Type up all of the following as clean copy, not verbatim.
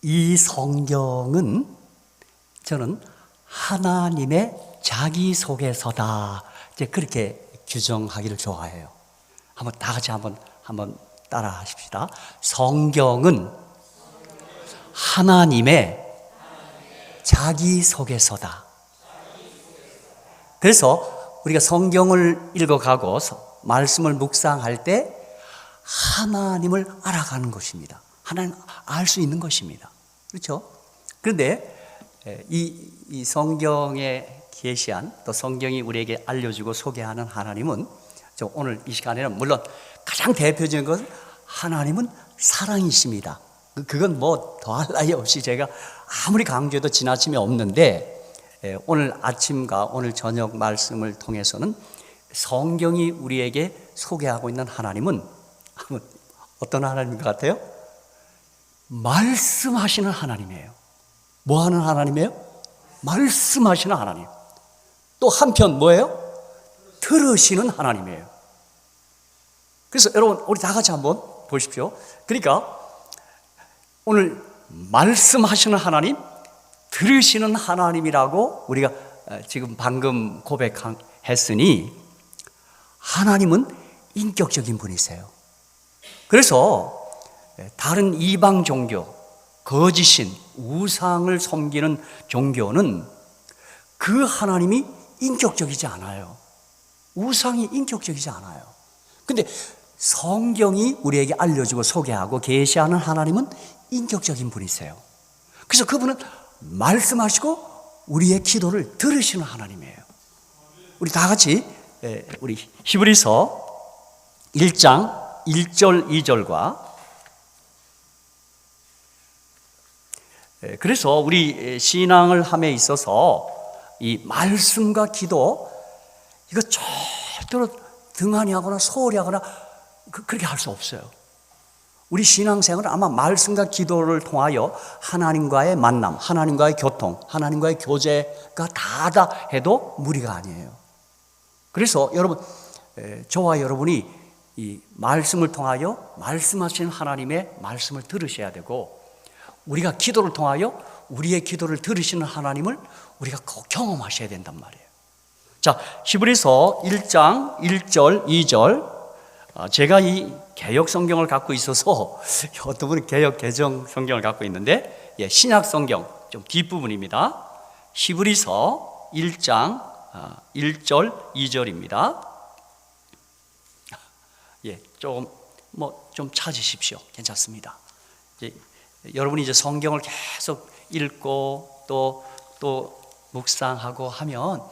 이 성경은 저는 하나님의 자기소개서다, 이제 그렇게 규정하기를 좋아해요. 한번 다 같이 한번 따라 하십시다. 성경은 하나님의 자기소개서다. 그래서 우리가 성경을 읽어가고 말씀을 묵상할 때 하나님을 알아가는 것입니다. 하나님 알 수 있는 것입니다. 그렇죠? 그런데 이 성경에 계시한, 또 성경이 우리에게 알려주고 소개하는 하나님은, 오늘 이 시간에는 물론 가장 대표적인 것은 하나님은 사랑이십니다. 그건 뭐 더할 나위 없이 제가 아무리 강조해도 지나침이 없는데, 오늘 아침과 오늘 저녁 말씀을 통해서는 성경이 우리에게 소개하고 있는 하나님은 어떤 하나님인 것 같아요? 말씀하시는 하나님이에요. 뭐 하는 하나님이에요? 말씀하시는 하나님. 또 한편 뭐예요? 들으시는 하나님이에요. 그래서 여러분, 우리 다 같이 한번 보십시오. 그러니까 오늘 말씀하시는 하나님, 들으시는 하나님이라고 우리가 지금 방금 고백했으니, 하나님은 인격적인 분이세요. 그래서 다른 이방 종교, 거짓신, 우상을 섬기는 종교는 그 하나님이 인격적이지 않아요. 우상이 인격적이지 않아요. 근데 성경이 우리에게 알려주고 소개하고 계시하는 하나님은 인격적인 분이세요. 그래서 그분은 말씀하시고 우리의 기도를 들으시는 하나님이에요. 우리 다 같이 우리 히브리서 1장 1절 2절과, 그래서 우리 신앙을 함에 있어서 이 말씀과 기도, 이거 절대로 등한히 하거나 소홀히 하거나 그렇게 할 수 없어요. 우리 신앙생활은 아마 말씀과 기도를 통하여 하나님과의 만남, 하나님과의 교통, 하나님과의 교제가 다다 해도 무리가 아니에요. 그래서 여러분, 저와 여러분이 이 말씀을 통하여 말씀하시는 하나님의 말씀을 들으셔야 되고, 우리가 기도를 통하여 우리의 기도를 들으시는 하나님을 우리가 꼭 경험하셔야 된단 말이에요. 자, 히브리서 1장 1절 2절, 제가 이 개역 성경을 갖고 있어서, 어떤 분은 개역 개정 성경을 갖고 있는데, 신약 성경 좀 뒷부분입니다. 히브리서 1장 1절 2절입니다. 조금 좀 찾으십시오. 괜찮습니다. 여러분이 이제 성경을 계속 읽고 또 묵상하고 하면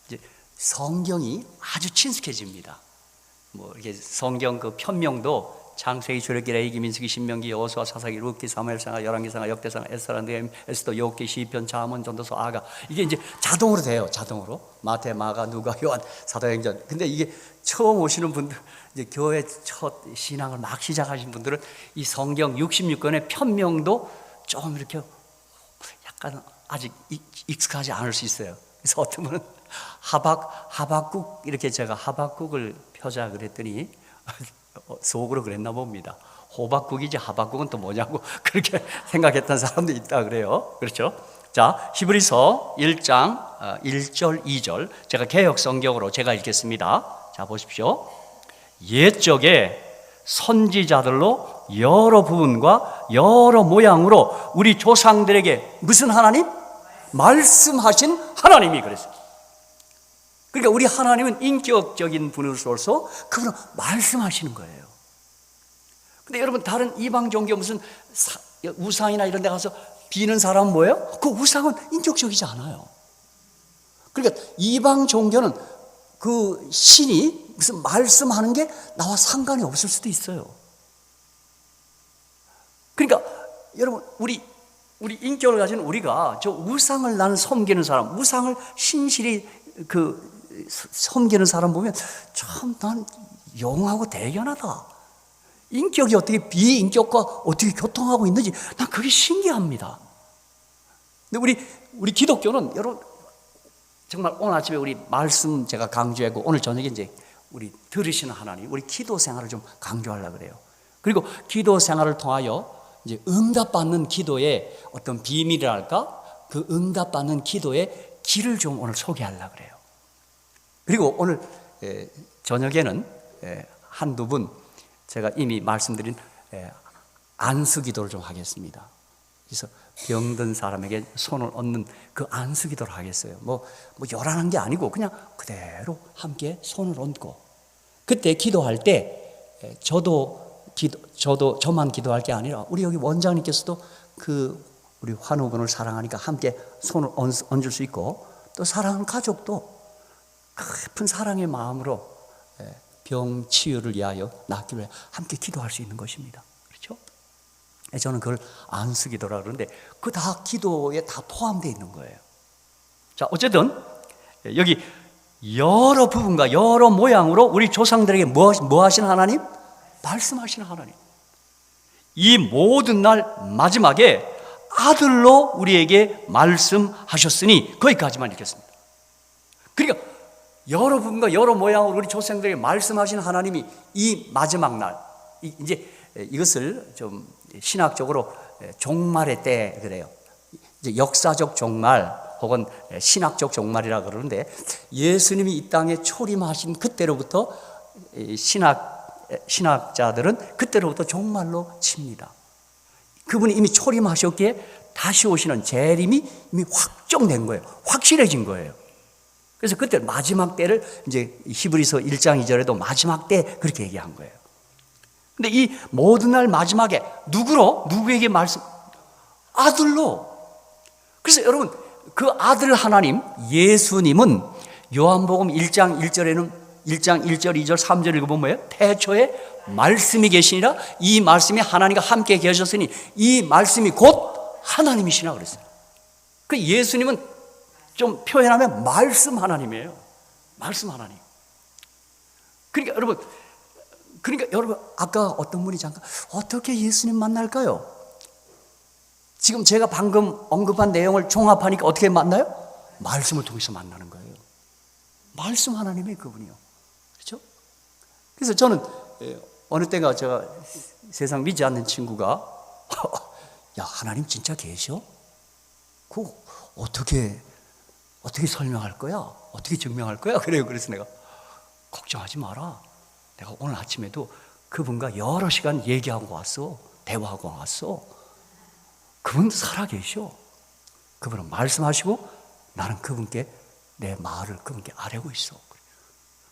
이제 성경이 아주 친숙해집니다. 이렇게 성경 그 편명도 창세기, 출애굽기, 레위기, 민수기, 신명기, 여호수아, 사사기, 룻기, 사무엘상하, 열왕기상하, 역대상하, 에스라, 느헤미야, 에스더, 욥기, 시편, 잠언, 전도서, 아가, 이게 이제 자동으로 돼요. 자동으로 마태, 마가, 누가, 요한, 사도행전. 근데 이게 처음 오시는 분들, 이제 교회 첫 신앙을 막 시작하신 분들은 이 성경 66권의 편명도 좀 이렇게 약간 아직 익숙하지 않을 수 있어요. 그래서 어떤 분은 하박국, 이렇게 제가 하박국을 펴자 그랬더니 속으로 그랬나 봅니다. 호박국이지 하박국은 또 뭐냐고 그렇게 생각했던 사람도 있다 그래요. 그렇죠? 자, 히브리서 1장 1절 2절, 제가 개역 성경으로 제가 읽겠습니다. 자, 보십시오. 옛적에 선지자들로 여러 부분과 여러 모양으로 우리 조상들에게 무슨 하나님? 말씀하신 하나님이 그랬어요. 그러니까 우리 하나님은 인격적인 분으로서 그분은 말씀하시는 거예요. 근데 여러분, 다른 이방 종교 무슨 우상이나 이런 데 가서 비는 사람은 뭐예요? 그 우상은 인격적이지 않아요. 그러니까 이방 종교는 그 신이 무슨 말씀하는 게 나와 상관이 없을 수도 있어요. 그러니까 여러분, 우리 인격을 가진 우리가 저 우상을 나는 섬기는 사람, 우상을 신실히 섬기는 사람 보면 참 난 용하고 대견하다. 인격이 어떻게 비인격과 어떻게 교통하고 있는지 난 그게 신기합니다. 근데 우리 기독교는 여러분, 정말 오늘 아침에 우리 말씀 제가 강조하고 오늘 저녁에 이제 우리 들으시는 하나님, 우리 기도 생활을 좀 강조하려고 그래요. 그리고 기도 생활을 통하여 이제 응답받는 기도의 어떤 비밀이랄까? 그 응답받는 기도의 길을 좀 오늘 소개하려고 그래요. 그리고 오늘 저녁에는 한두 분 제가 이미 말씀드린 안수 기도를 좀 하겠습니다. 그래서 병든 사람에게 손을 얹는 그 안수 기도를 하겠어요. 뭐 요란한 게 아니고 그냥 그대로 함께 손을 얹고, 그때 기도할 때 저만 기도할 게 아니라 우리 여기 원장님께서도 우리 환우군을 사랑하니까 함께 손을 얹을 수 있고, 또 사랑하는 가족도 깊은 사랑의 마음으로 병 치유를 위하여, 낫기를 위하여 함께 기도할 수 있는 것입니다. 그렇죠? 저는 그걸 안수 기도라 그러는데 그 다 기도에 다 포함되어 있는 거예요. 자, 어쨌든 여기 여러 부분과 여러 모양으로 우리 조상들에게 뭐 하시는 하나님? 말씀하시는 하나님. 이 모든 날 마지막에 아들로 우리에게 말씀하셨으니, 거기까지만 읽겠습니다. 그러니까 여러 부분과 여러 모양으로 우리 조상들에게 말씀하시는 하나님이 이 마지막 날, 이제 이것을 좀 신학적으로 종말의 때 그래요. 이제 역사적 종말 혹은 신학적 종말이라 그러는데, 예수님이 이 땅에 초림하신 그때로부터 신학자들은 그때로부터 종말로 칩니다. 그분이 이미 초림하셨기에 다시 오시는 재림이 이미 확정된 거예요. 확실해진 거예요. 그래서 그때 마지막 때를 이제 히브리서 1장 2절에도 마지막 때 그렇게 얘기한 거예요. 근데 이 모든 날 마지막에 누구에게 말씀? 아들로. 그래서 여러분, 그 아들 하나님 예수님은 요한복음 1장 1절에는 1장 1절 2절 3절 읽어보면 뭐예요? 태초에 말씀이 계시니라, 이 말씀이 하나님과 함께 계셨으니 이 말씀이 곧 하나님이시라 그랬어요. 그 예수님은 좀 표현하면 말씀 하나님이에요. 말씀 하나님. 그러니까 여러분 아까 어떤 분이 잠깐 어떻게 예수님 만날까요? 지금 제가 방금 언급한 내용을 종합하니까 어떻게 만나요? 말씀을 통해서 만나는 거예요. 말씀 하나님이 그분이요. 그렇죠? 그래서 저는 어느 때가 제가 세상 믿지 않는 친구가 야, 하나님 진짜 계셔? 그거 어떻게 설명할 거야? 어떻게 증명할 거야? 그래요. 그래서 내가 걱정하지 마라. 내가 오늘 아침에도 그분과 여러 시간 얘기하고 왔어. 대화하고 왔어. 그분 살아계셔. 그분은 말씀하시고 나는 그분께 내 말을 그분께 아뢰고 있어.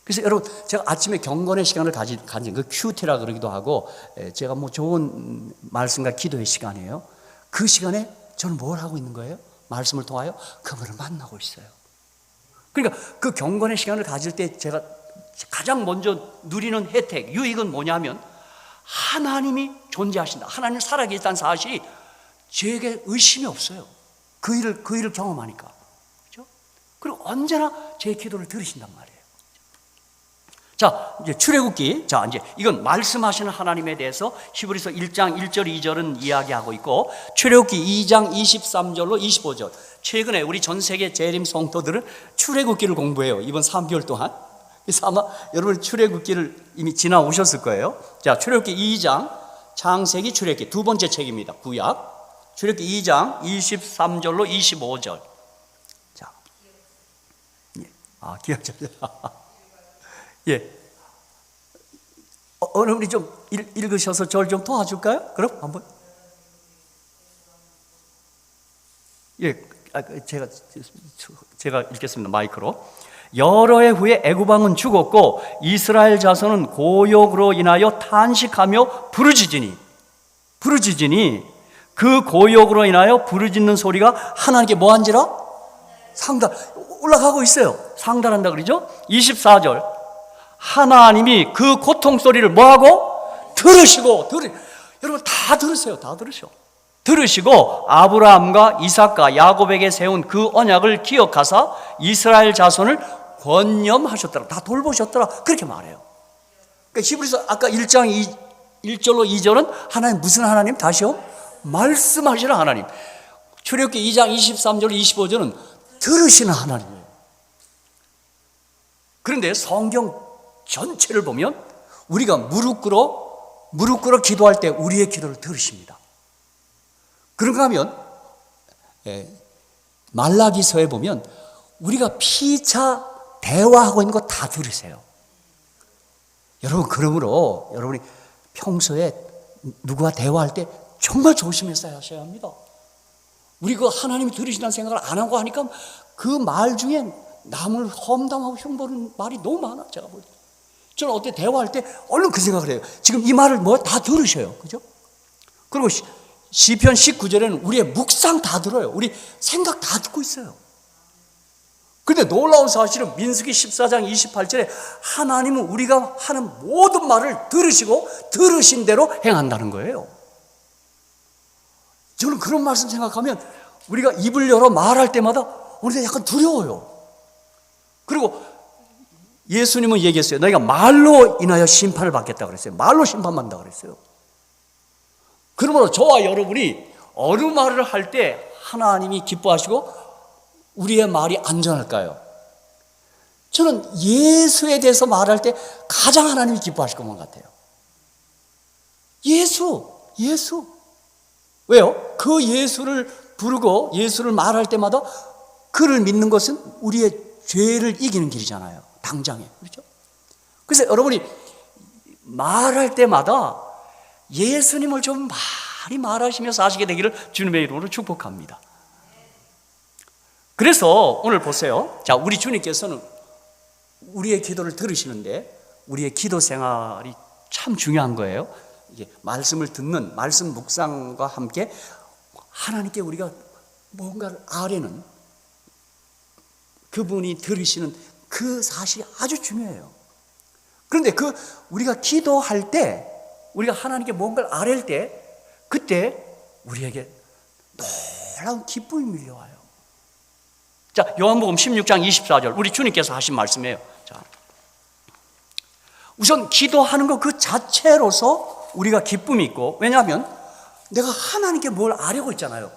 그래서 여러분, 제가 아침에 경건의 시간을 가진 그 큐티라 그러기도 하고, 제가 뭐 좋은 말씀과 기도의 시간이에요. 그 시간에 저는 뭘 하고 있는 거예요? 말씀을 통하여 그분을 만나고 있어요. 그러니까 그 경건의 시간을 가질 때 제가 가장 먼저 누리는 혜택, 유익은 뭐냐면 하나님이 존재하신다, 하나님 살아계시다는 사실이 제게 의심이 없어요. 그 일을 경험하니까. 그렇죠? 그리고 언제나 제 기도를 들으신단 말이에요. 자, 이제 출애굽기. 자, 이제 이건 말씀하시는 하나님에 대해서 히브리서 1장 1절 2절은 이야기하고 있고, 출애굽기 2장 23절로 25절. 최근에 우리 전 세계 재림 성도들은 출애굽기를 공부해요. 이번 3개월 동안. 그래서 아마 여러분 출애굽기를 이미 지나오셨을 거예요. 자, 출애굽기 2장, 창세기 출애굽기 두 번째 책입니다. 구약. 출애굽기 2장 23절로 25절. 자, 기억자. 예. 어느 분이 좀 읽으셔서 저를 좀 도와줄까요? 그럼 한번. 예, 제가 읽겠습니다. 마이크로. 여러 해 후에 애굽 왕은 죽었고 이스라엘 자손은 고욕으로 인하여 탄식하며 부르짖으니 그 고욕으로 인하여 부르짖는 소리가 하나님께 뭐한지라? 올라가고 있어요. 상달한다 그러죠? 24절. 하나님이 그 고통 소리를 뭐하고? 들으시고, 여러분 다 들으세요. 다 들으시고 아브라함과 이삭과 야곱에게 세운 그 언약을 기억하사 이스라엘 자손을 권념하셨더라. 다 돌보셨더라. 그렇게 말해요. 그러니까 히브리서 아까 1장 1절로 2절은 하나님 무슨 하나님? 다시요? 말씀하시는 하나님. 출애굽기 2장 23절 25절은 들으시는 하나님이에요. 그런데 성경 전체를 보면 우리가 무릎 꿇어 기도할 때 우리의 기도를 들으십니다. 그런가 하면 말라기서에 보면 우리가 피차 대화하고 있는 거 다 들으세요. 여러분, 그러므로 여러분이 평소에 누구와 대화할 때 정말 조심해서 하셔야 합니다. 우리 그 하나님이 들으신다는 생각을 안 하고 하니까 그 말 중에 남을 험담하고 흉보는 말이 너무 많아. 제가 볼 때. 저는 어때 대화할 때 얼른 그 생각을 해요. 지금 이 말을 뭐 다 들으셔요. 그죠? 그리고 시편 19절에는 우리의 묵상 다 들어요. 우리 생각 다 듣고 있어요. 그런데 놀라운 사실은 민수기 14장 28절에 하나님은 우리가 하는 모든 말을 들으시고 들으신 대로 행한다는 거예요. 저는 그런 말씀 생각하면 우리가 입을 열어 말할 때마다 우리가 약간 두려워요. 그리고 예수님은 얘기했어요. 너희가 말로 인하여 심판을 받겠다 그랬어요. 말로 심판받는다 그랬어요. 그러므로 저와 여러분이 어느 말을 할 때 하나님이 기뻐하시고 우리의 말이 안전할까요? 저는 예수에 대해서 말할 때 가장 하나님이 기뻐하실 것만 같아요. 예수. 왜요? 그 예수를 부르고 예수를 말할 때마다 그를 믿는 것은 우리의 죄를 이기는 길이잖아요. 당장에. 그렇죠? 그래서 여러분이 말할 때마다 예수님을 좀 많이 말하시면서 사시게 되기를 주님의 이름으로 축복합니다. 그래서 오늘 보세요. 자, 우리 주님께서는 우리의 기도를 들으시는데 우리의 기도 생활이 참 중요한 거예요. 이게 말씀을 듣는 말씀 묵상과 함께 하나님께 우리가 뭔가를 아뢰는 그분이 들으시는 그 사실이 아주 중요해요. 그런데 우리가 기도할 때 우리가 하나님께 뭔가를 아뢰일 때 그때 우리에게 놀라운 기쁨이 밀려와요. 자, 요한복음 16장 24절 우리 주님께서 하신 말씀이에요. 자, 우선 기도하는 것 그 자체로서 우리가 기쁨이 있고, 왜냐하면 내가 하나님께 뭘 아뢰고 있잖아요.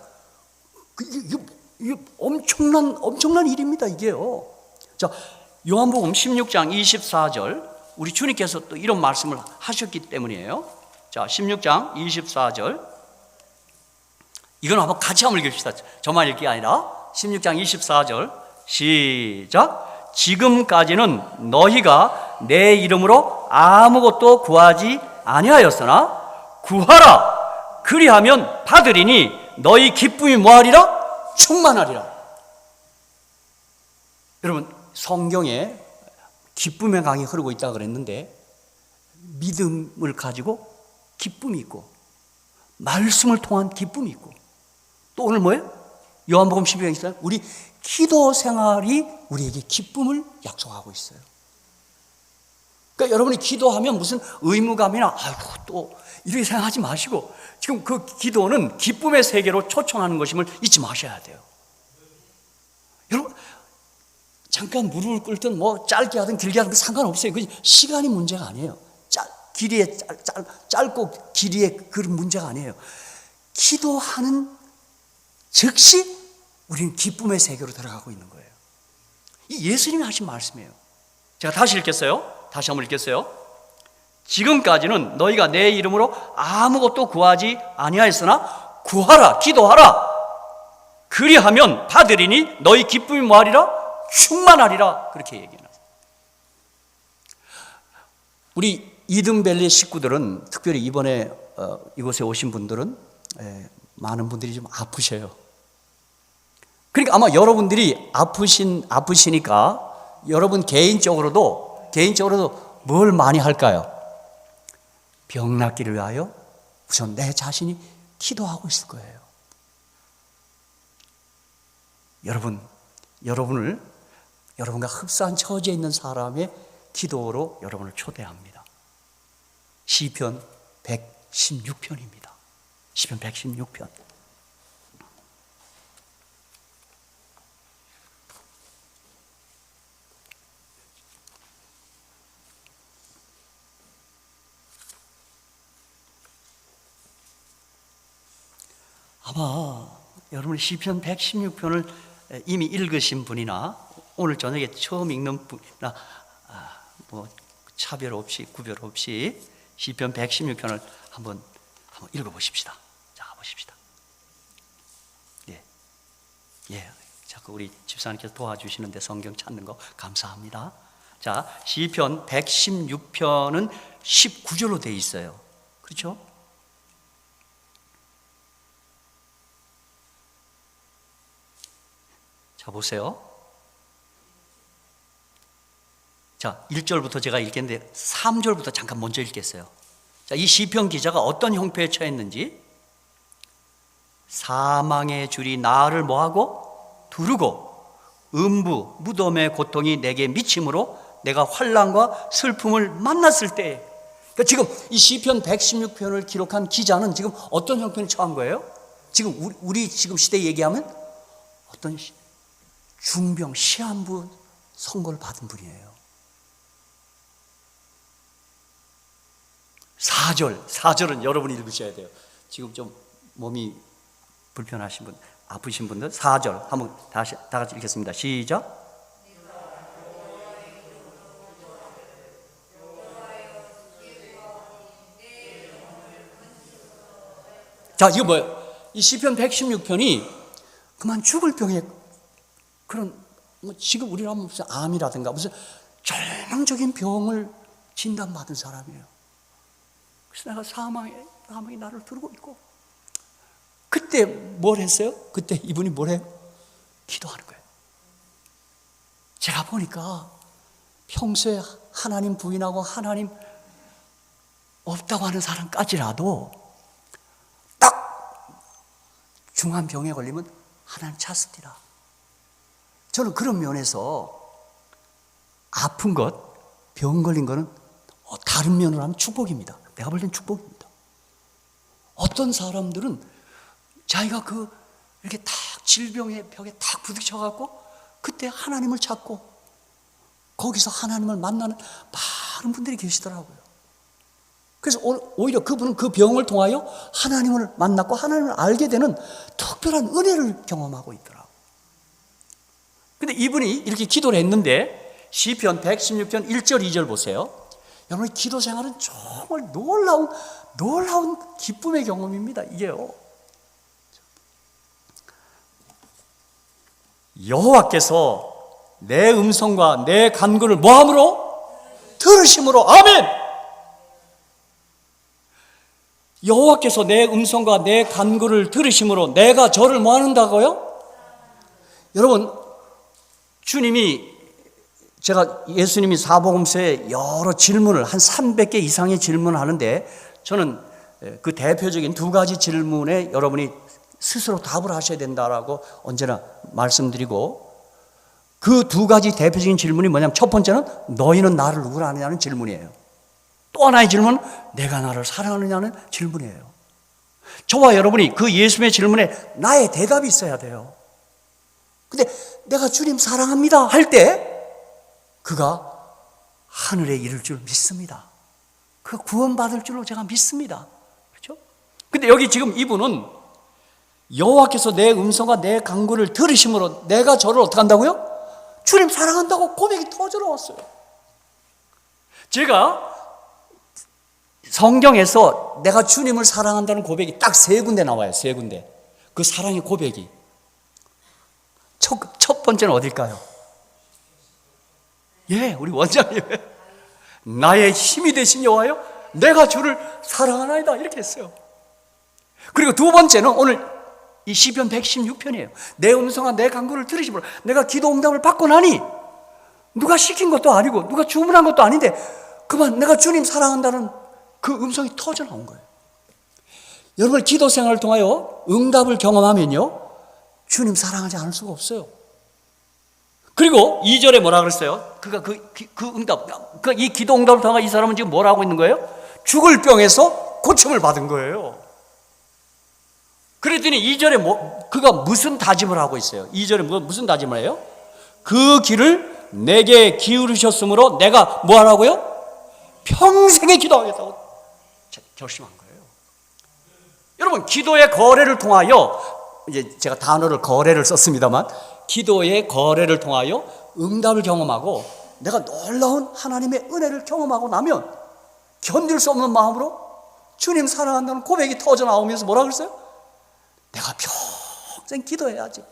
이게 엄청난 일입니다, 이게요. 자, 요한복음 16장 24절 우리 주님께서 또 이런 말씀을 하셨기 때문이에요. 자, 16장 24절 이건 한번 같이 한번 읽읍시다. 저만 읽기 아니라 16장 24절 시작. 지금까지는 너희가 내 이름으로 아무것도 구하지 아니하였으나 구하라. 그리하면 받으리니 너희 기쁨이 뭐하리라? 충만하리라. 여러분, 성경에 기쁨의 강이 흐르고 있다고 그랬는데 믿음을 가지고 기쁨이 있고 말씀을 통한 기쁨이 있고 또 오늘 뭐예요? 요한복음 12장에 있어요. 우리 기도 생활이 우리에게 기쁨을 약속하고 있어요. 그러니까 여러분이 기도하면 무슨 의무감이나 아이고 또 이렇게 생각하지 마시고 지금 그 기도는 기쁨의 세계로 초청하는 것임을 잊지 마셔야 돼요. 여러분 잠깐 무릎을 꿇든 뭐 짧게 하든 길게 하든 상관없어요. 그 시간이 문제가 아니에요. 길이에 짧고 길이에 그런 문제가 아니에요. 기도하는 즉시 우리는 기쁨의 세계로 들어가고 있는 거예요. 이 예수님이 하신 말씀이에요. 제가 다시 읽겠어요. 다시 한번 읽겠어요. 지금까지는 너희가 내 이름으로 아무것도 구하지 아니하였으나 구하라, 기도하라. 그리하면 받으리니 너희 기쁨이 뭐하리라? 충만하리라. 그렇게 얘기해놨어요. 우리 이든밸리 식구들은 특별히 이번에 이곳에 오신 분들은 많은 분들이 좀 아프셔요. 그러니까 아마 여러분들이 아프시니까 여러분 개인적으로도 뭘 많이 할까요? 병 낫기를 위하여 우선 내 자신이 기도하고 있을 거예요. 여러분과 흡사한 처지에 있는 사람의 기도로 여러분을 초대합니다. 시편 116편입니다. 시편 116편. 아마 여러분이 시편 116편을 이미 읽으신 분이나 오늘 저녁에 처음 읽는 분이나 뭐 차별 없이 구별 없이 시편 116편을 한번 읽어보십시다. 자, 보십시다. 예, 자꾸 우리 집사님께서 도와주시는데 성경 찾는 거 감사합니다. 자, 시편 116편은 19절로 되어 있어요. 그렇죠? 자, 보세요. 자, 1절부터 제가 읽겠는데 3절부터 잠깐 먼저 읽겠어요. 자, 이 시편 기자가 어떤 형편에 처했는지, 사망의 줄이 나를 뭐하고 두르고 음부 무덤의 고통이 내게 미침으로 내가 환난과 슬픔을 만났을 때, 그러니까 지금 이 시편 116편을 기록한 기자는 지금 어떤 형편에 처한 거예요? 지금 우리 지금 시대 얘기하면 어떤 중병 시한부 선고를 받은 분이에요. 4절은 여러분이 읽으셔야 돼요. 지금 좀 몸이 불편하신 분, 아프신 분들 4절 한번 다 같이 읽겠습니다. 시작. 자, 이거 뭐예요? 이 시편 116편이 그만 죽을 병에 그런 지금 우리가 무슨 암이라든가 무슨 절망적인 병을 진단받은 사람이에요. 그래서 내가 사망이 나를 두르고 있고, 그때 뭘 했어요? 그때 이분이 뭘 해요? 기도하는 거예요. 제가 보니까 평소에 하나님 부인하고 하나님 없다고 하는 사람까지라도 딱 중한 병에 걸리면 하나님 찾습니다. 저는 그런 면에서 아픈 것, 병 걸린 거는 다른 면으로 하면 축복입니다. 내가 볼 땐 축복입니다. 어떤 사람들은 자기가 이렇게 탁 질병의 벽에 탁 부딪혀갖고 그때 하나님을 찾고 거기서 하나님을 만나는 많은 분들이 계시더라고요. 그래서 오히려 그분은 그 병을 통하여 하나님을 만났고 하나님을 알게 되는 특별한 은혜를 경험하고 있더라고요. 근데 이분이 이렇게 기도를 했는데 시편 116편 1절 2절 보세요. 여러분, 기도 생활은 정말 놀라운 기쁨의 경험입니다. 이게요, 여호와께서 내 음성과 내 간구를 뭐함으로? 들으심으로. 아멘. 여호와께서 내 음성과 내 간구를 들으심으로 내가 저를 뭐 한다고요? 여러분, 예수님이 사복음서에 여러 질문을 한 300개 이상의 질문을 하는데, 저는 그 대표적인 두 가지 질문에 여러분이 스스로 답을 하셔야 된다라고 언제나 말씀드리고, 그 두 가지 대표적인 질문이 뭐냐면, 첫 번째는 너희는 나를 누구라 하느냐는 질문이에요. 또 하나의 질문은 내가 나를 사랑하느냐는 질문이에요. 저와 여러분이 그 예수님의 질문에 나의 대답이 있어야 돼요. 근데 내가 주님 사랑합니다 할 때 그가 하늘에 이를 줄 믿습니다. 그 구원받을 줄로 제가 믿습니다. 그렇죠? 근데 여기 지금 이분은 여호와께서 내 음성과 내 간구를 들으심으로 내가 저를 어떻게 한다고요? 주님 사랑한다고 고백이 터져 나왔어요. 제가 성경에서 내가 주님을 사랑한다는 고백이 딱 3군데 나와요. 3군데. 그 사랑의 고백이. 첫 번째는 어딜까요? 예, 우리 원장님. 나의 힘이 되신 여호와여, 내가 주를 사랑하나이다, 이렇게 했어요. 그리고 두 번째는 오늘 이 시편 116편이에요. 내 음성과 내 간구를 들으시므로 내가 기도 응답을 받고 나니, 누가 시킨 것도 아니고 누가 주문한 것도 아닌데 그만 내가 주님 사랑한다는 그 음성이 터져 나온 거예요. 여러분, 기도 생활을 통하여 응답을 경험하면요, 주님 사랑하지 않을 수가 없어요. 그리고 2절에 뭐라 그랬어요? 그가 이 기도 응답을 통해 이 사람은 지금 뭘 하고 있는 거예요? 죽을 병에서 고침을 받은 거예요. 그랬더니 2절에 그가 무슨 다짐을 하고 있어요? 2절에 무슨 다짐을 해요? 그 길을 내게 기울이셨으므로 내가 뭐 하라고요? 평생에 기도하겠다고 결심한 거예요. 여러분, 기도의 거래를 통하여, 이제 제가 단어를 거래를 썼습니다만, 기도의 거래를 통하여 응답을 경험하고 내가 놀라운 하나님의 은혜를 경험하고 나면 견딜 수 없는 마음으로 주님 사랑한다는 고백이 터져 나오면서 뭐라 그랬어요? 내가 평생 기도해야지.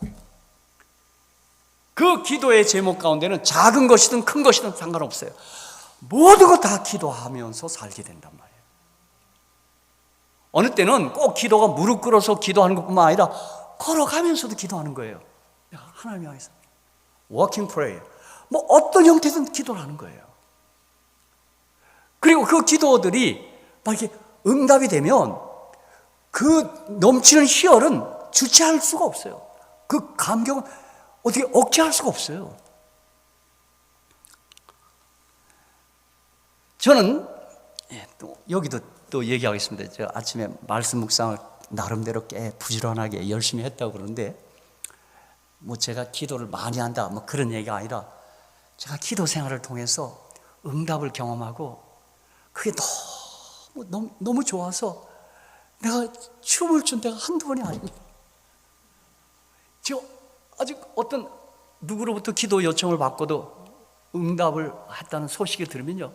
그 기도의 제목 가운데는 작은 것이든 큰 것이든 상관없어요. 모든 거 다 기도하면서 살게 된단 말이에요. 어느 때는 꼭 기도가 무릎 꿇어서 기도하는 것뿐만 아니라 걸어가면서도 기도하는 거예요. 내가 하나님 향해서 워킹 프레이어, 뭐 어떤 형태든 기도를 하는 거예요. 그리고 그 기도들이 막 이렇게 응답이 되면 그 넘치는 희열은 주체할 수가 없어요. 그 감격은 어떻게 억제할 수가 없어요. 저는 또 여기도 또 얘기하겠습니다. 제가 아침에 말씀 묵상을 나름대로 꽤 부지런하게 열심히 했다고 그러는데, 뭐 제가 기도를 많이 한다 뭐 그런 얘기가 아니라, 제가 기도 생활을 통해서 응답을 경험하고 그게 너무 좋아서 내가 춤을 춘 데가 한두 번이 아닙니다. 제가 아직 어떤 누구로부터 기도 요청을 받고도 응답을 했다는 소식을 들으면요,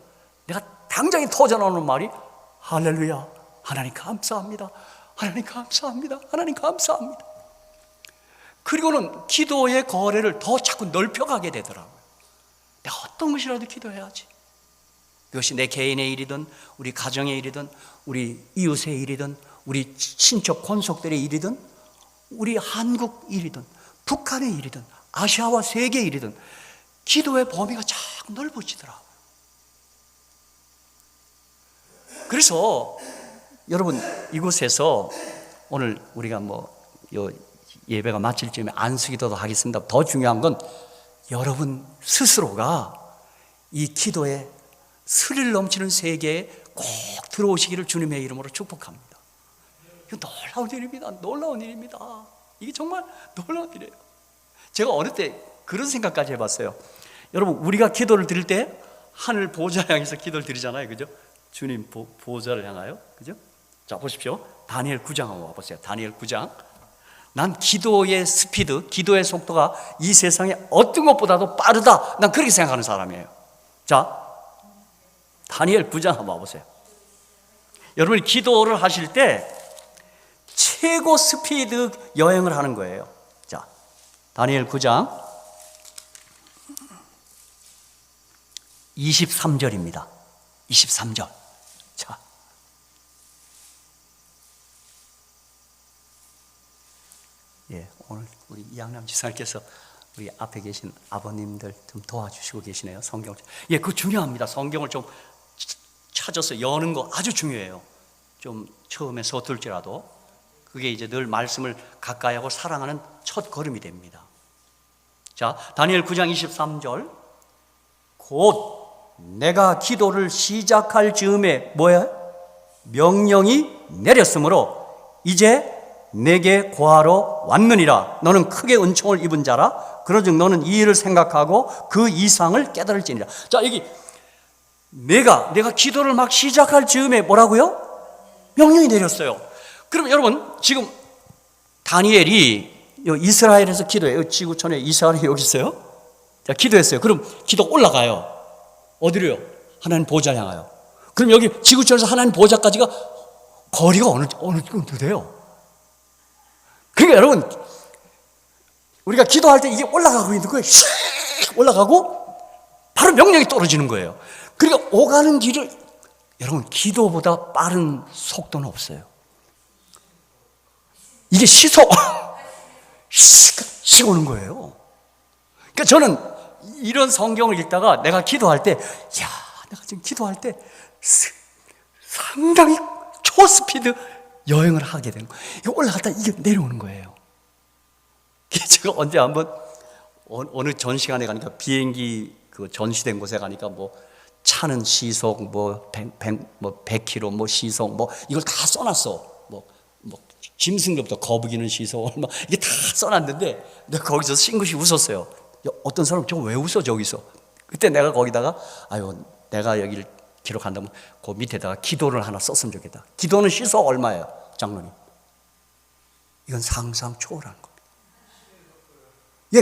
내가 당장에 터져나오는 말이 할렐루야, 하나님 감사합니다, 하나님 감사합니다, 하나님 감사합니다. 그리고는 기도의 거래를 더 자꾸 넓혀가게 되더라고요. 내가 어떤 것이라도 기도해야지. 그것이 내 개인의 일이든 우리 가정의 일이든 우리 이웃의 일이든 우리 친척 권속들의 일이든 우리 한국 일이든 북한의 일이든 아시아와 세계 일이든 기도의 범위가 자꾸 넓어지더라고요. 그래서 여러분, 이곳에서 오늘 우리가 예배가 마칠 쯤에 안수기도도 하겠습니다. 더 중요한 건 여러분 스스로가 이 기도에 스릴 넘치는 세계에 꼭 들어오시기를 주님의 이름으로 축복합니다. 이거 놀라운 일입니다. 놀라운 일입니다. 이게 정말 놀라운 일이에요. 제가 어릴 때 그런 생각까지 해봤어요. 여러분, 우리가 기도를 드릴 때 하늘 보좌 향해서 기도를 드리잖아요, 그죠? 주님 보좌를 향하여, 그죠? 자, 보십시오. 다니엘 9장 한번 와보세요. 다니엘 9장. 난 기도의 스피드, 기도의 속도가 이 세상에 어떤 것보다도 빠르다, 난 그렇게 생각하는 사람이에요. 자, 다니엘 9장 한번 와보세요. 여러분이 기도를 하실 때 최고 스피드 여행을 하는 거예요. 자, 다니엘 9장 23절입니다. 23절. 자, 오늘 우리 이양남 지사님께서 우리 앞에 계신 아버님들 좀 도와주시고 계시네요. 성경. 그거 중요합니다. 성경을 좀 찾아서 여는 거 아주 중요해요. 좀 처음에 서툴지라도 그게 이제 늘 말씀을 가까이 하고 사랑하는 첫 걸음이 됩니다. 자, 다니엘 9장 23절. 곧 내가 기도를 시작할 즈음에 명령이 내렸으므로 이제 내게 고하러 왔느니라. 너는 크게 은총을 입은 자라. 그러즉 너는 이 일을 생각하고 그 이상을 깨달을지니라. 자, 여기 내가 기도를 막 시작할 즈음에 뭐라고요? 명령이 내렸어요. 그럼 여러분, 지금 다니엘이 이스라엘에서 기도해요. 지구촌에 이스라엘이 여기 있어요. 자, 기도했어요. 그럼 기도 올라가요. 어디로요? 하나님 보좌 향하여. 그럼 여기 지구촌에서 하나님 보좌까지가 거리가 어느 정도 돼요? 그러니까 여러분, 우리가 기도할 때 이게 올라가고 있는 거예요. 올라가고 바로 명령이 떨어지는 거예요. 그러니까 오가는 길을, 여러분, 기도보다 빠른 속도는 없어요. 이게 시속 씩 오는 거예요. 그러니까 저는 이런 성경을 읽다가 내가 기도할 때, 내가 지금 기도할 때 상당히 초스피드 여행을 하게 되는 거예요. 이거 올라갔다 이게 내려오는 거예요. 제가 언제 한번 어느 전시관에 가니까, 비행기 그 전시된 곳에 가니까 차는 시속 100km 시속 이걸 다 써놨어. 짐승들부터 거북이는 시속 얼마, 이게 다 써놨는데 내가 거기서 싱긋이 웃었어요. 어떤 사람 저거 왜 웃어 저기서? 그때 내가 거기다가 내가 여기를 기록한다면 그 밑에다가 기도를 하나 썼으면 좋겠다. 기도는 시속 얼마예요, 장로님? 이건 상상 초월하는 겁니다.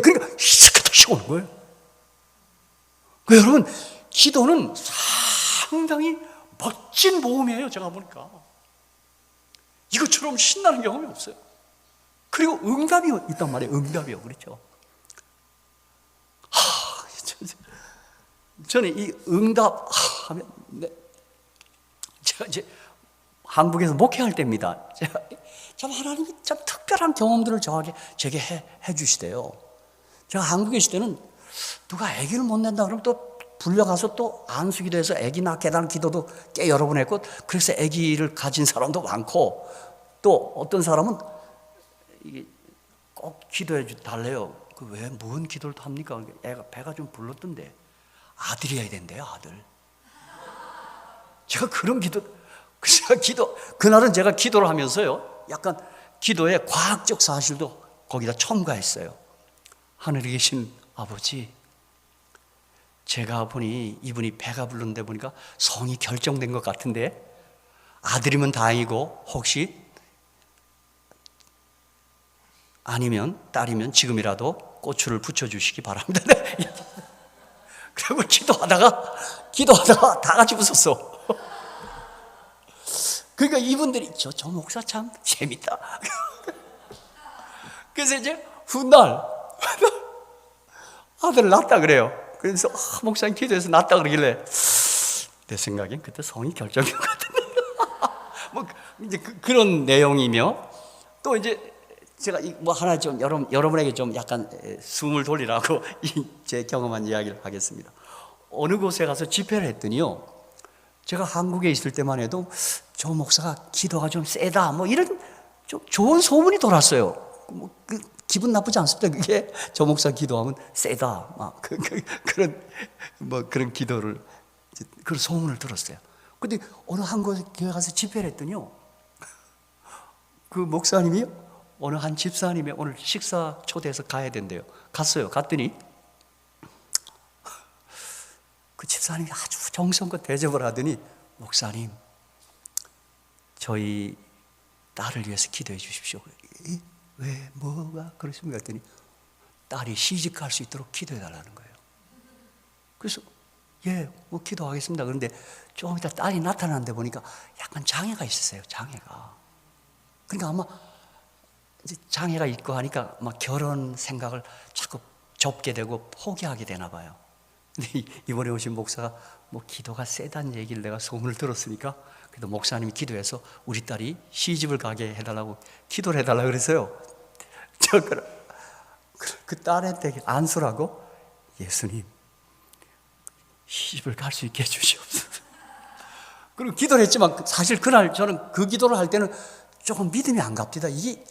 그러니까 씩 오는 거예요. 여러분, 기도는 상당히 멋진 모험이에요. 제가 보니까 이것처럼 신나는 경험이 없어요. 그리고 응답이 있단 말이에요. 응답이요, 그렇죠? 저는 이 응답 하면 제가 이제 한국에서 목회할 때입니다. 제가 참 하나님이 참 특별한 경험들을 제게 해 주시대요. 제가 한국에 있을 때는 누가 아기를 못 낳는다 그러면 또 불려가서 또 안수기도해서 아기 낳게 해달라는 기도도 꽤 여러 번 했고, 그래서 아기를 가진 사람도 많고, 또 어떤 사람은 이게 꼭 기도해 달래요. 그 왜 뭔 기도를 또 합니까? 애가 배가 좀 불렀던데 아들이어야 된대요, 아들. 제가 그런 그날은 제가 기도를 하면서요, 약간 기도의 과학적 사실도 거기다 첨가했어요. 하늘에 계신 아버지, 제가 보니 이분이 배가 부르는데 보니까 성이 결정된 것 같은데, 아들이면 다행이고 혹시 아니면 딸이면 지금이라도 고추를 붙여주시기 바랍니다. 그리고 기도하다가 다 같이 웃었어. 그러니까 이분들이 저 목사 참 재밌다. 그래서 이제 훗날 아들을 낳았다 그래요. 그래서 목사님 기도해서 낳았다 그러길래 내 생각엔 그때 성이 결정인 것 같은데. 뭐 이제 그런 내용이며, 또 이제 제가 뭐 하나 좀 여러분에게 좀 약간 숨을 돌리라고 제 경험한 이야기를 하겠습니다. 어느 곳에 가서 집회를 했더니요, 제가 한국에 있을 때만 해도 저 목사가 기도가 좀 세다 뭐 이런 좀 좋은 소문이 돌았어요. 뭐 기분 나쁘지 않습니다. 그게 저 목사 기도하면 세다 막 그런 기도를, 그런 소문을 들었어요. 근데 어느 한 곳에 가서 집회를 했더니요, 그 목사님이 어느 한 집사님이 오늘 식사 초대해서 가야 된대요. 갔더니 그 집사님이 아주 정성껏 대접을 하더니, 목사님 저희 딸을 위해서 기도해 주십시오. 왜 뭐가 그러십니까? 했더니 딸이 시집 갈 수 있도록 기도해 달라는 거예요. 그래서 뭐 기도하겠습니다. 그런데 조금 이따 딸이 나타나는데 보니까 약간 장애가 있었어요. 장애가. 그러니까 아마 이제 장애가 있고 하니까 막 결혼 생각을 자꾸 접게 되고 포기하게 되나 봐요. 근데 이번에 오신 목사가 뭐 기도가 세다는 얘기를 내가 소문을 들었으니까, 그래도 목사님이 기도해서 우리 딸이 시집을 가게 해달라고 기도를 해달라고 그랬어요. 저 그 딸한테 안수라고, 예수님 시집을 갈 수 있게 해주시옵소서. 그리고 기도를 했지만 사실 그날 저는 그 기도를 할 때는 조금 믿음이 안 갑니다. 이게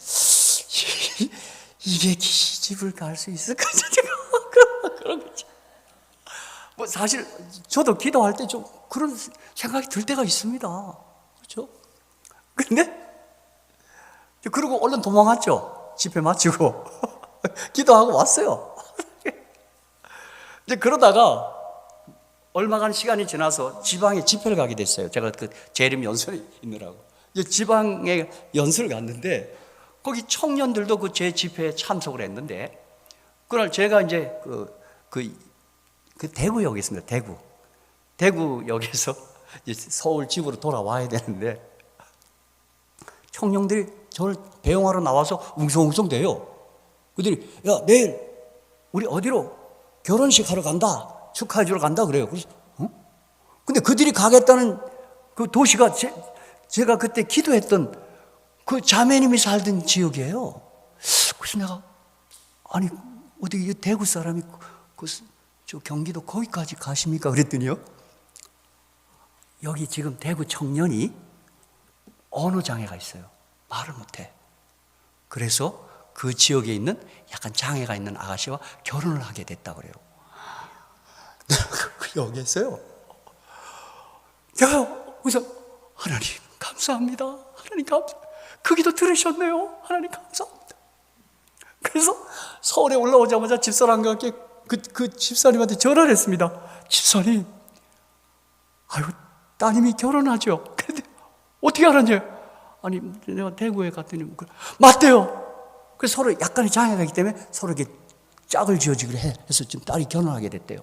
시집을 갈 수 있을까? 그런 거죠. 뭐 사실 저도 기도할 때 좀 그런 생각이 들 때가 있습니다. 그렇죠? 근데 그러고 얼른 도망갔죠. 집회 마치고 기도하고 왔어요. 이제 그러다가 얼마간 시간이 지나서 지방에 집회를 가게 됐어요. 제가 그 재림 연수에 있느라고 이제 지방에 연수를 갔는데, 거기 청년들도 그 제 집회에 참석을 했는데, 그날 제가 이제 그 대구역에 있습니다. 대구역에서 서울 집으로 돌아와야 되는데, 청년들이 저를 배웅하러 나와서 웅성웅성대요. 그들이 야, 내일 우리 어디로 결혼식 하러 간다, 축하해 주러 간다 그래요. 그래서 근데 그들이 가겠다는 그 도시가 제가 그때 기도했던 그 자매님이 살던 지역이에요. 그래서 내가 아니 어디 대구 사람이 저 경기도 거기까지 가십니까? 그랬더니요, 여기 지금 대구 청년이 언어 장애가 있어요. 말을 못해. 그래서 그 지역에 있는 약간 장애가 있는 아가씨와 결혼을 하게 됐다 그래요. 여기 있어요. 그래서 하나님 감사합니다. 하나님 감사합니다. 그 기도 들으셨네요. 하나님 감사합니다. 그래서 서울에 올라오자마자 집사람과 함께 그 집사님한테 전화를 했습니다. 집사님, 아유 따님이 결혼하죠. 근데 어떻게 알았냐? 아니 내가 대구에 갔더니 맞대요. 그래서 서로 약간의 장애가 있기 때문에 서로 이렇게 짝을 지어주기로 해서 지금 딸이 결혼하게 됐대요.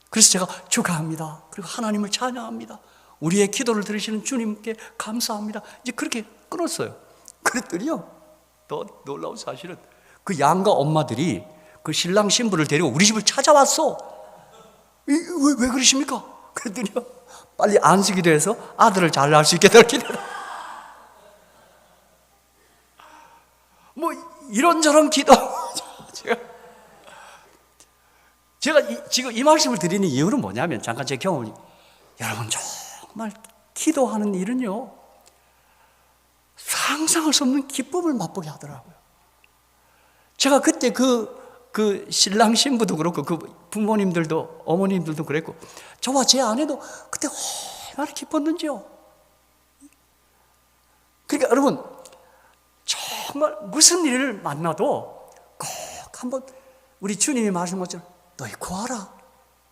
그래서 제가 축하합니다. 그리고 하나님을 찬양합니다. 우리의 기도를 들으시는 주님께 감사합니다. 이제 그렇게 끊었어요. 그랬더니요, 더 놀라운 사실은 그 양가 엄마들이 그 신랑 신부를 데리고 우리 집을 찾아왔어. 왜 그러십니까? 그랬더니요, 빨리 안수기도 해서 아들을 잘 낳을 수 있게 기도해라. 뭐 이런저런 기도. 제가 지금 이 말씀을 드리는 이유는 뭐냐면, 잠깐 제 경험이, 여러분 정말 기도하는 일은요, 상상할 수 없는 기쁨을 맛보게 하더라고요. 제가 그때 그 신랑 신부도 그렇고 그 부모님들도 어머님들도 그랬고 저와 제 아내도 그때 얼마나 기뻤는지요. 그러니까 여러분 정말 무슨 일을 만나도 꼭 한번 우리 주님이 말씀한 것처럼 너희 구하라.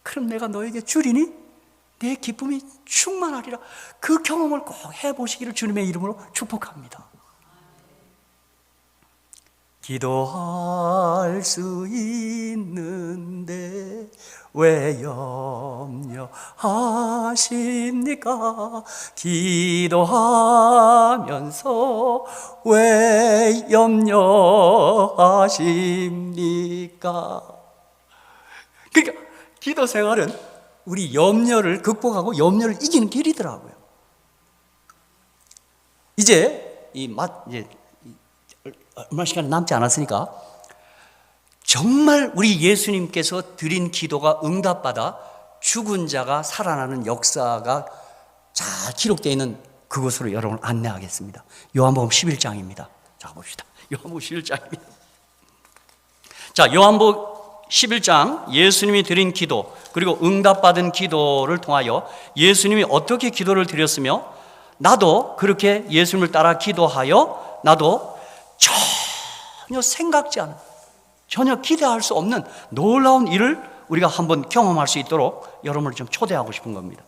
그럼 내가 너에게 주리니 내 기쁨이 충만하리라. 그 경험을 꼭 해보시기를 주님의 이름으로 축복합니다. 기도할 수 있는데 왜 염려하십니까? 기도하면서 왜 염려하십니까? 그러니까 기도 생활은 우리 염려를 극복하고 염려를 이기는 길이더라고요. 이제 얼마 시간이 남지 않았으니까 정말 우리 예수님께서 드린 기도가 응답받아 죽은 자가 살아나는 역사가 잘 기록되어 있는 그곳으로 여러분을 안내하겠습니다. 요한복음 11장입니다. 자, 봅시다. 요한복음 11장입니다. 자, 요한복음 11장 예수님이 드린 기도 그리고 응답받은 기도를 통하여 예수님이 어떻게 기도를 드렸으며 나도 그렇게 예수님을 따라 기도하여 나도 전혀 생각지 않은 전혀 기대할 수 없는 놀라운 일을 우리가 한번 경험할 수 있도록 여러분을 좀 초대하고 싶은 겁니다.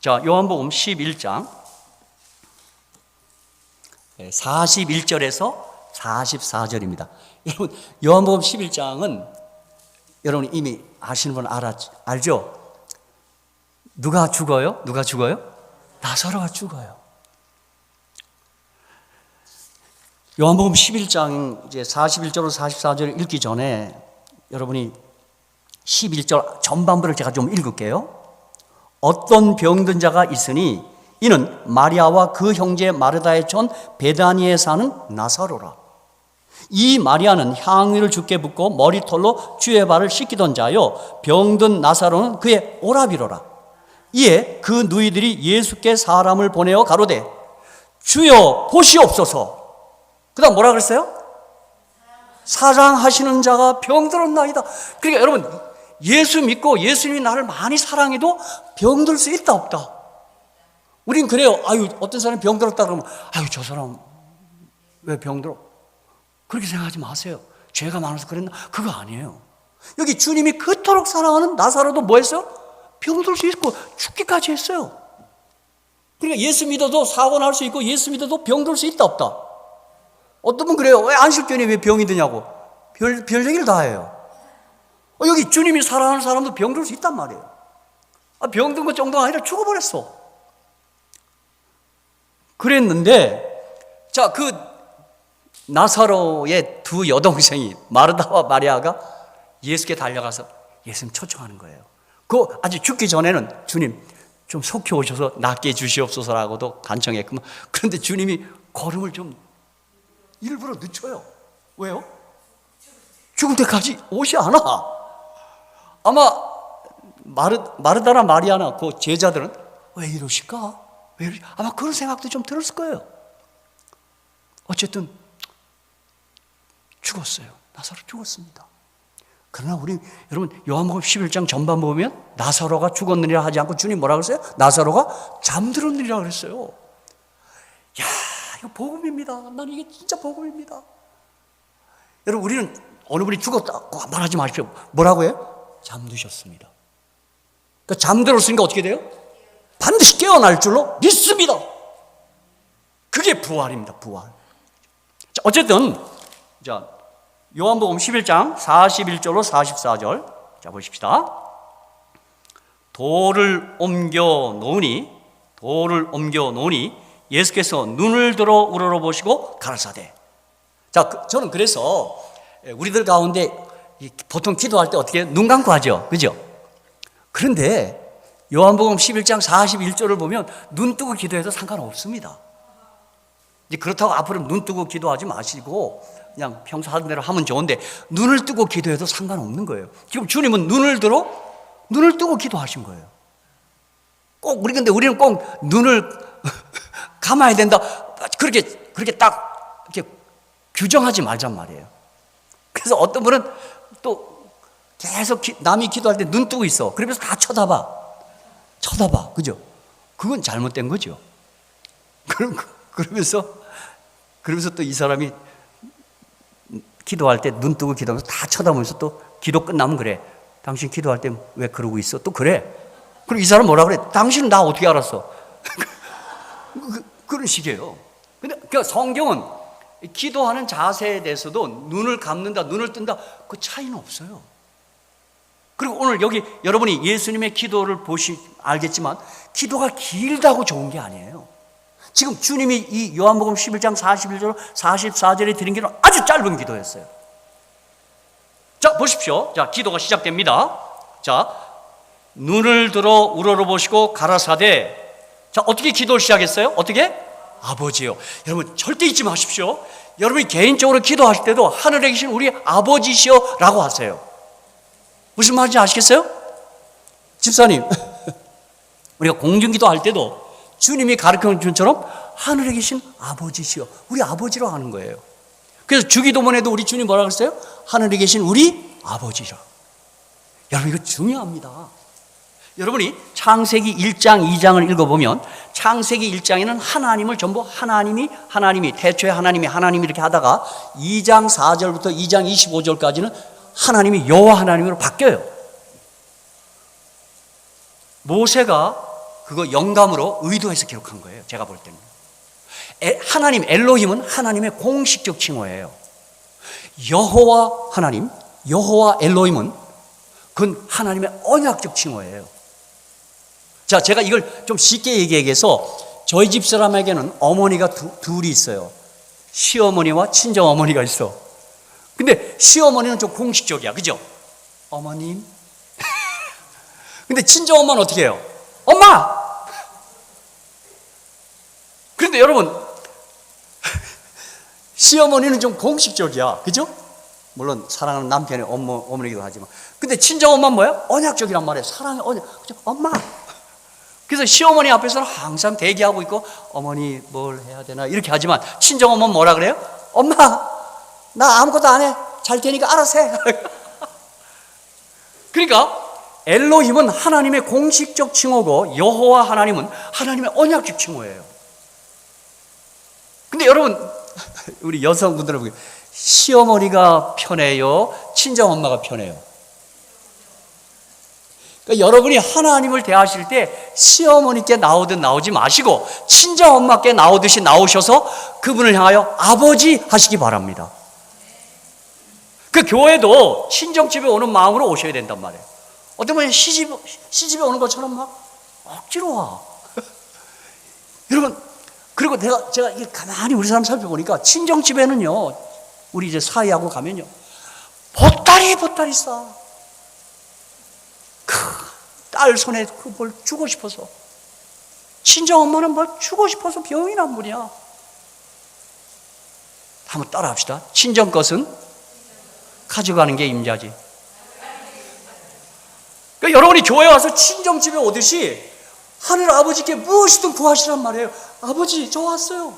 자, 요한복음 11장 41절에서 44절입니다. 여러분 요한복음 11장은 여러분 이미 아시는 분 알죠? 누가 죽어요? 누가 죽어요? 나사로가 죽어요. 요한복음 11장 이제 41절로 44절을 읽기 전에 여러분이 11절 전반부를 제가 좀 읽을게요. 어떤 병든 자가 있으니 이는 마리아와 그 형제 마르다의 촌 베다니에 사는 나사로라. 이 마리아는 향유를 주께 붓고 머리털로 주의 발을 씻기던 자요 병든 나사로는 그의 오라비로라. 이에 그 누이들이 예수께 사람을 보내어 가로되 주여 보시옵소서. 그 다음 뭐라 그랬어요? 사랑하시는 자가 병들었나이다. 그러니까 여러분 예수 믿고 예수님이 나를 많이 사랑해도 병들 수 있다 없다? 우린 그래요. 아유 어떤 사람이 병들었다 그러면 아유 저 사람 왜 병들어? 그렇게 생각하지 마세요. 죄가 많아서 그랬나? 그거 아니에요. 여기 주님이 그토록 사랑하는 나사로도 뭐 했어요? 병들 수 있고 죽기까지 했어요. 그러니까 예수 믿어도 사고 날 수 있고 예수 믿어도 병들 수 있다 없다? 어떤 분 그래요. 왜 안식년에 왜 병이 드냐고. 별 얘기를 다 해요. 여기 주님이 사랑하는 사람도 병들 수 있단 말이에요. 병든 것 정도가 아니라 죽어버렸어. 그랬는데 자, 그 나사로의 두 여동생이 마르다와 마리아가 예수께 달려가서 예수님 초청하는 거예요. 그 아직 죽기 전에는 주님 좀 속히 오셔서 낫게 해주시옵소서라고도 간청했구만. 그런데 주님이 걸음을 좀 일부러 늦춰요. 왜요? 죽을 때까지 오지 않아. 아마 마르다나 마리아나 그 제자들은 왜 이러실까? 아마 그런 생각도 좀 들었을 거예요. 어쨌든 죽었어요. 나사로 죽었습니다. 그러나 우리 여러분 요한복음 11장 전반 보면 나사로가 죽었느니라 하지 않고 주님 뭐라 그랬어요? 나사로가 잠들었느니라 그랬어요. 야, 이거 복음입니다. 난 이게 진짜 복음입니다. 여러분 우리는 어느 분이 죽었다고 말하지 마십시오. 뭐라고 해요? 잠드셨습니다. 그러니까 잠들었으니까 어떻게 돼요? 반드시 깨어날 줄로 믿습니다. 그게 부활입니다. 부활. 자, 어쨌든 자, 요한복음 11장 41절로 44절 자 보십시다. 돌을 옮겨 놓으니 예수께서 눈을 들어 우러러보시고 가라사대. 자, 저는 그래서 우리들 가운데 보통 기도할 때 어떻게 눈 감고 하죠, 그죠? 그런데 요한복음 11장 41절을 보면 눈 뜨고 기도해도 상관없습니다. 이제 그렇다고 앞으로 눈 뜨고 기도하지 마시고 그냥 평소 하던 대로 하면 좋은데 눈을 뜨고 기도해도 상관없는 거예요. 지금 주님은 눈을 뜨고 기도하신 거예요. 근데 우리는 꼭 눈을 감아야 된다. 그렇게 딱 이렇게 규정하지 말란 말이에요. 그래서 어떤 분은 또 계속 남이 기도할 때 눈 뜨고 있어. 그러면서 다 쳐다봐. 그죠? 그건 잘못된 거죠. 그러면서 또 이 사람이 기도할 때 눈 뜨고 기도하면서 다 쳐다보면서 또 기도 끝나면 그래. 당신 기도할 때 왜 그러고 있어? 또 그래. 그리고 이 사람 뭐라 그래? 당신은 나 어떻게 알았어? 그런 식이에요. 근데 그러니까 성경은 기도하는 자세에 대해서도 눈을 감는다, 눈을 뜬다, 그 차이는 없어요. 그리고 오늘 여기 여러분이 예수님의 기도를 알겠지만 기도가 길다고 좋은 게 아니에요. 지금 주님이 이 요한복음 11장 41절, 44절에 드린 기도는 아주 짧은 기도였어요. 자, 보십시오. 자, 기도가 시작됩니다. 자, 눈을 들어 우러러보시고 가라사대. 자, 어떻게 기도를 시작했어요? 어떻게? 아버지요. 여러분 절대 잊지 마십시오. 여러분이 개인적으로 기도하실 때도 하늘에 계신 우리 아버지시여 라고 하세요. 무슨 말인지 아시겠어요? 집사님, 우리가 공중기도 할 때도 주님이 가르쳐 준 것처럼 하늘에 계신 아버지시여, 우리 아버지로 하는 거예요. 그래서 주기도문에도 우리 주님 뭐라고 했어요? 하늘에 계신 우리 아버지라. 여러분 이거 중요합니다. 여러분이 창세기 1장 2장을 읽어보면 창세기 1장에는 하나님을 전부 하나님이 태초에 하나님이 이렇게 하다가 2장 4절부터 2장 25절까지는 하나님이 여호와 하나님으로 바뀌어요. 모세가 그거 영감으로 의도해서 기록한 거예요. 제가 볼 때는. 하나님 엘로힘은 하나님의 공식적 칭호예요. 여호와 하나님, 여호와 엘로힘은 그건 하나님의 언약적 칭호예요. 자, 제가 이걸 좀 쉽게 얘기해서 저희 집 사람에게는 어머니가 둘이 있어요. 시어머니와 친정어머니가 있어. 근데 시어머니는 좀 공식적이야. 그죠? 어머님. 근데 친정엄마는 어떻게 해요? 엄마! 그런데 여러분, 시어머니는 좀 공식적이야. 그죠? 물론 사랑하는 남편의 어머니기도 하지만. 근데 친정엄마는 뭐야? 언약적이란 말이에요. 사랑의 언약. 그죠? 엄마! 그래서 시어머니 앞에서는 항상 대기하고 있고 어머니 뭘 해야 되나 이렇게 하지만 친정엄마는 뭐라 그래요? 엄마 나 아무것도 안 해. 잘 되니까 알아서 해. 그러니까 엘로힘은 하나님의 공식적 칭호고 여호와 하나님은 하나님의 언약적 칭호예요. 근데 여러분 우리 여성분들은 보세요. 시어머니가 편해요? 친정엄마가 편해요? 그러니까 여러분이 하나님을 대하실 때 시어머니께 나오듯 나오지 마시고 친정엄마께 나오듯이 나오셔서 그분을 향하여 아버지 하시기 바랍니다. 그 교회도 친정집에 오는 마음으로 오셔야 된단 말이에요. 어떤 분이 시집에 오는 것처럼 막 억지로 와. 여러분, 그리고 제가 가만히 우리 사람 살펴보니까 친정집에는요, 우리 이제 사이하고 가면요, 보따리 싸. 딸 손에 뭘 주고 싶어서. 친정엄마는 뭘 주고 싶어서 병이 난 분이야. 한번 따라 합시다. 친정 것은 가져가는 게 임자지. 그러니까 여러분이 교회 와서 친정집에 오듯이 하늘 아버지께 무엇이든 구하시란 말이에요. 아버지 저 왔어요.